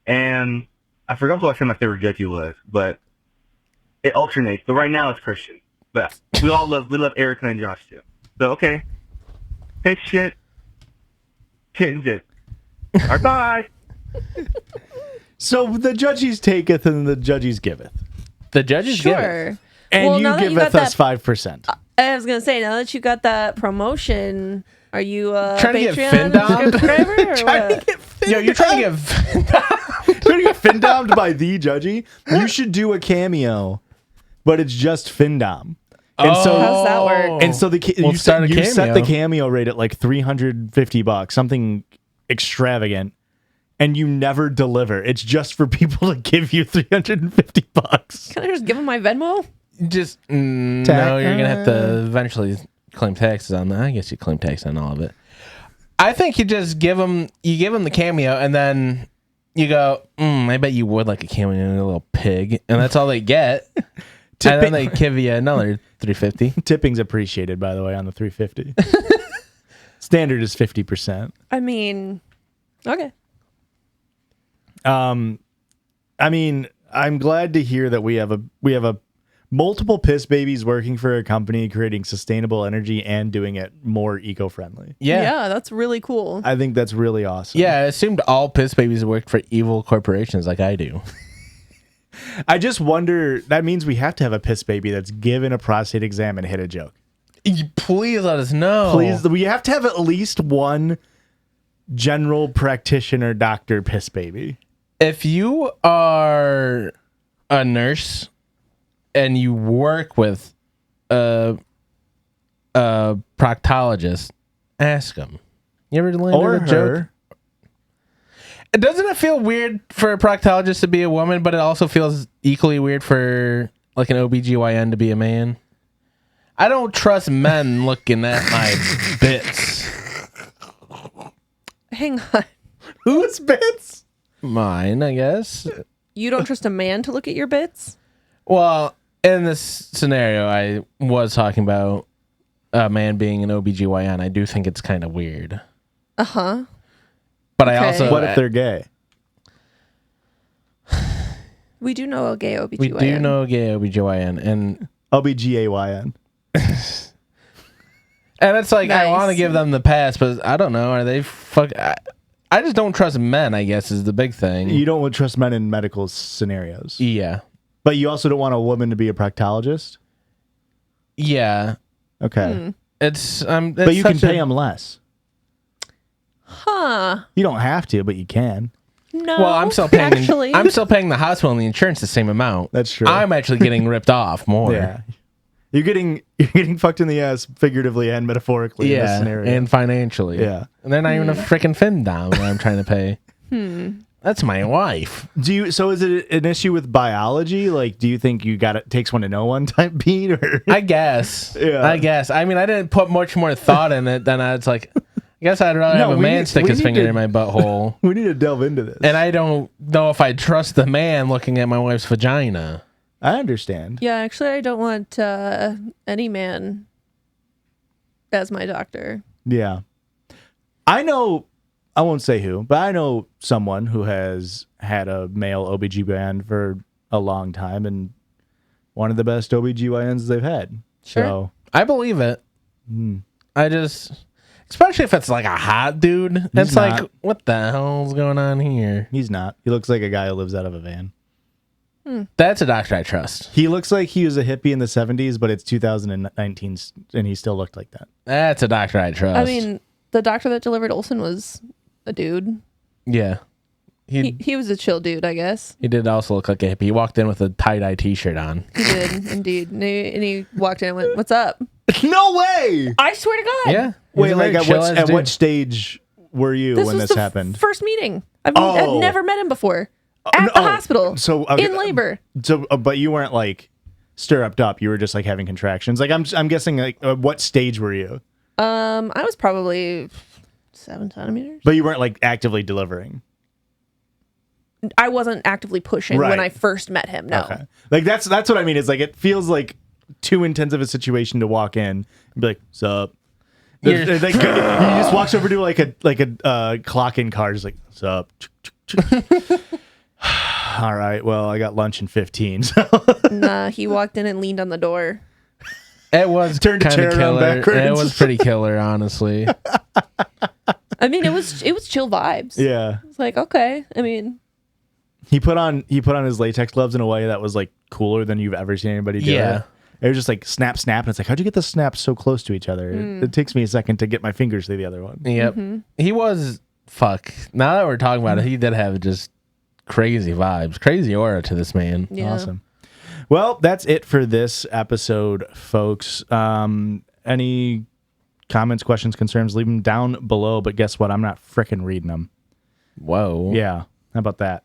[SPEAKER 7] And I forgot what I said my favorite judge was, but it alternates. So right now it's Christian. But we love Erica and Josh too. So okay. Hey, shit. Change it. All right, bye.
[SPEAKER 1] So the judges taketh and the judges giveth.
[SPEAKER 3] The judges give it.
[SPEAKER 2] Sure.
[SPEAKER 1] And
[SPEAKER 2] Well,
[SPEAKER 1] you
[SPEAKER 2] now that you
[SPEAKER 1] giveth
[SPEAKER 2] got
[SPEAKER 1] us
[SPEAKER 2] that-
[SPEAKER 1] 5%.
[SPEAKER 2] I was gonna say, now that you got that promotion, are you
[SPEAKER 3] Trying to get
[SPEAKER 2] Patreon
[SPEAKER 3] Fin-dommed?
[SPEAKER 2] subscriber or what?
[SPEAKER 3] Yo, you're trying to get.
[SPEAKER 1] Trying to get fin-dommed by the judgy? You should do a cameo, but it's just Findom. And so
[SPEAKER 2] How's that work?
[SPEAKER 1] And so
[SPEAKER 3] We'll
[SPEAKER 1] you
[SPEAKER 3] start a
[SPEAKER 1] set the
[SPEAKER 3] cameo.
[SPEAKER 1] cameo rate at like $350, something extravagant, and you never deliver. It's just for people to give you $350.
[SPEAKER 2] Can I just give him my Venmo?
[SPEAKER 3] Just no, you're gonna have to eventually claim taxes on that. I guess you claim tax on all of it. I think you just give them the cameo, and then you go, I bet you would like a cameo, you little pig, and that's all they get. And then they give you another $350.
[SPEAKER 1] Tipping's appreciated, by the way, on the $350. Standard is 50%.
[SPEAKER 2] I mean, okay.
[SPEAKER 1] I mean, I'm glad to hear that we have a multiple piss babies working for a company creating sustainable energy and doing it more eco-friendly.
[SPEAKER 3] Yeah.
[SPEAKER 2] That's really cool.
[SPEAKER 1] I think that's really awesome.
[SPEAKER 3] Yeah, I assumed all piss babies worked for evil corporations like I do.
[SPEAKER 1] I just wonder, that means we have to have a piss baby that's given a prostate exam and hit a joke.
[SPEAKER 3] Please let us know.
[SPEAKER 1] Please, we have to have at least one general practitioner doctor piss baby.
[SPEAKER 3] If you are a nurse and you work with a proctologist, ask them. You ever landed
[SPEAKER 1] Or
[SPEAKER 3] a joke?
[SPEAKER 1] her.
[SPEAKER 3] Doesn't it feel weird for a proctologist to be a woman, but it also feels equally weird for like an OBGYN to be a man? I don't trust men looking at my bits.
[SPEAKER 2] Hang on.
[SPEAKER 1] Whose bits?
[SPEAKER 3] Mine, I guess.
[SPEAKER 2] You don't trust a man to look at your bits?
[SPEAKER 3] Well, in this scenario, I was talking about a man being an OBGYN. I do think it's kind of weird.
[SPEAKER 2] Uh-huh.
[SPEAKER 3] But I
[SPEAKER 2] Okay.
[SPEAKER 3] also...
[SPEAKER 1] What if they're gay?
[SPEAKER 2] We do know a gay OBGYN.
[SPEAKER 3] We do know a gay OBGYN. And
[SPEAKER 1] LBGAYN.
[SPEAKER 3] it's like, I
[SPEAKER 2] Nice.
[SPEAKER 3] want to give them the pass, but I don't know. Are they I just don't trust men, I guess, is the big thing.
[SPEAKER 1] You don't trust men in medical scenarios.
[SPEAKER 3] Yeah.
[SPEAKER 1] But you also don't want a woman to be a proctologist?
[SPEAKER 3] Yeah.
[SPEAKER 1] Okay.
[SPEAKER 3] It's
[SPEAKER 1] But you can pay them less.
[SPEAKER 2] Huh.
[SPEAKER 1] You don't have to, but you can.
[SPEAKER 2] No.
[SPEAKER 3] Well, I'm still paying.
[SPEAKER 2] Actually.
[SPEAKER 3] I'm still paying the hospital and the insurance the same amount.
[SPEAKER 1] That's true.
[SPEAKER 3] I'm actually getting ripped off more.
[SPEAKER 1] Yeah. You're getting fucked in the ass figuratively and metaphorically in this scenario.
[SPEAKER 3] and financially.
[SPEAKER 1] Yeah.
[SPEAKER 3] and they're not even a freaking fin down that I'm trying to pay. That's my wife.
[SPEAKER 1] So is it an issue with biology? Like, do you think you got it takes one to know one type beat or
[SPEAKER 3] I guess.
[SPEAKER 1] Yeah.
[SPEAKER 3] I guess. I mean, I didn't put much more thought in it than I was like. I guess I'd rather
[SPEAKER 1] No,
[SPEAKER 3] have a
[SPEAKER 1] we
[SPEAKER 3] man
[SPEAKER 1] need-
[SPEAKER 3] stick
[SPEAKER 1] we
[SPEAKER 3] his
[SPEAKER 1] need
[SPEAKER 3] finger
[SPEAKER 1] to-
[SPEAKER 3] in my butthole.
[SPEAKER 1] we need to delve into this.
[SPEAKER 3] And I don't know if I trust the man looking at my wife's vagina.
[SPEAKER 1] I understand.
[SPEAKER 2] Yeah, actually, I don't want any man as my doctor.
[SPEAKER 1] Yeah. I know, I won't say who, but I know someone who has had a male OBGYN for a long time and one of the best OBGYNs they've had.
[SPEAKER 2] Sure.
[SPEAKER 1] So,
[SPEAKER 3] I believe it. I just, especially if it's like a hot dude. It's
[SPEAKER 1] not.
[SPEAKER 3] like, what the hell's going on here?
[SPEAKER 1] he's not. He looks like a guy who lives out of a van.
[SPEAKER 3] That's a doctor I trust.
[SPEAKER 1] He looks like he was a hippie in the 70s, but it's 2019 and he still looked like that.
[SPEAKER 3] That's a doctor I trust.
[SPEAKER 2] I mean, the doctor that delivered Olsen was a dude.
[SPEAKER 3] yeah.
[SPEAKER 2] He was a chill dude, I guess.
[SPEAKER 3] He did also look like a hippie. He walked in with a tie-dye t-shirt on.
[SPEAKER 2] He did, indeed. And he walked in and went, "What's up?"
[SPEAKER 1] No way!
[SPEAKER 2] I swear to God.
[SPEAKER 3] Yeah.
[SPEAKER 1] Wait,
[SPEAKER 3] He's a
[SPEAKER 1] like
[SPEAKER 3] very
[SPEAKER 1] at
[SPEAKER 3] chill-ass
[SPEAKER 1] what
[SPEAKER 3] dude.
[SPEAKER 1] stage were you when
[SPEAKER 2] was
[SPEAKER 1] this
[SPEAKER 2] the
[SPEAKER 1] happened?
[SPEAKER 2] first meeting. I'd
[SPEAKER 1] Oh.
[SPEAKER 2] never met him before. At the hospital.
[SPEAKER 1] So
[SPEAKER 2] in labor.
[SPEAKER 1] So, but you weren't like stirruped up. You were just like having contractions. Like I'm guessing. Like, what stage were you?
[SPEAKER 2] I was probably 7 centimeters.
[SPEAKER 1] But you weren't like actively delivering.
[SPEAKER 2] I wasn't actively pushing
[SPEAKER 1] Right.
[SPEAKER 2] when I first met him. No.
[SPEAKER 1] Okay. Like that's what I mean. Is like it feels like too intense of a situation to walk in and be like, "Sup."
[SPEAKER 3] You're-
[SPEAKER 1] Like, he just walks over to like a clock in car, just like, "Sup." All right. Well, I got lunch in 15. So.
[SPEAKER 2] Nah, he walked in and leaned on the door.
[SPEAKER 3] It was
[SPEAKER 1] Turned the
[SPEAKER 3] kind
[SPEAKER 1] chair
[SPEAKER 3] of
[SPEAKER 1] around
[SPEAKER 3] killer.
[SPEAKER 1] backwards.
[SPEAKER 3] It was pretty killer, honestly.
[SPEAKER 2] I mean, it was chill vibes.
[SPEAKER 1] Yeah.
[SPEAKER 2] It's like, okay. I mean,
[SPEAKER 1] He put on his latex gloves in a way that was like cooler than you've ever seen anybody do
[SPEAKER 3] Yeah.
[SPEAKER 1] it. It was just like snap, snap, and it's like, how'd you get the snaps so close to each other? It takes me a second to get my fingers to the other one.
[SPEAKER 3] Yep. He was, fuck. Now that we're talking about it, he did have just crazy vibes, crazy aura to this man.
[SPEAKER 2] yeah.
[SPEAKER 1] Awesome. Well, that's it for this episode, folks. Any comments, questions, concerns, leave them down below. But guess what? I'm not fricking reading them.
[SPEAKER 3] Whoa.
[SPEAKER 1] Yeah. How about that?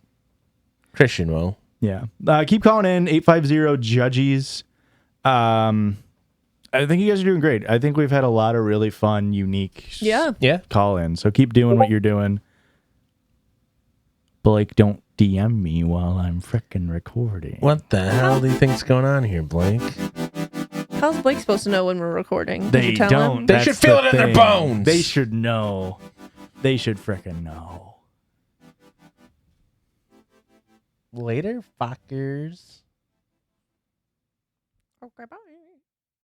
[SPEAKER 3] Christian will.
[SPEAKER 1] Yeah. Keep calling in 850-JUDGES. I think you guys are doing great. I think we've had a lot of really fun, unique
[SPEAKER 2] Yeah.
[SPEAKER 3] Yeah.
[SPEAKER 1] call in. So keep doing what you're doing. Blake, don't DM me while I'm frickin' recording.
[SPEAKER 3] What the hell do you think's going on here, Blake?
[SPEAKER 2] How's Blake supposed to know when we're recording? Did
[SPEAKER 1] They
[SPEAKER 2] you tell
[SPEAKER 1] don't.
[SPEAKER 2] him?
[SPEAKER 3] They
[SPEAKER 1] That's
[SPEAKER 3] should feel
[SPEAKER 1] the
[SPEAKER 3] it in their
[SPEAKER 1] thing.
[SPEAKER 3] bones.
[SPEAKER 1] They should know. They should frickin' know.
[SPEAKER 3] Later, fuckers.
[SPEAKER 2] Okay, bye.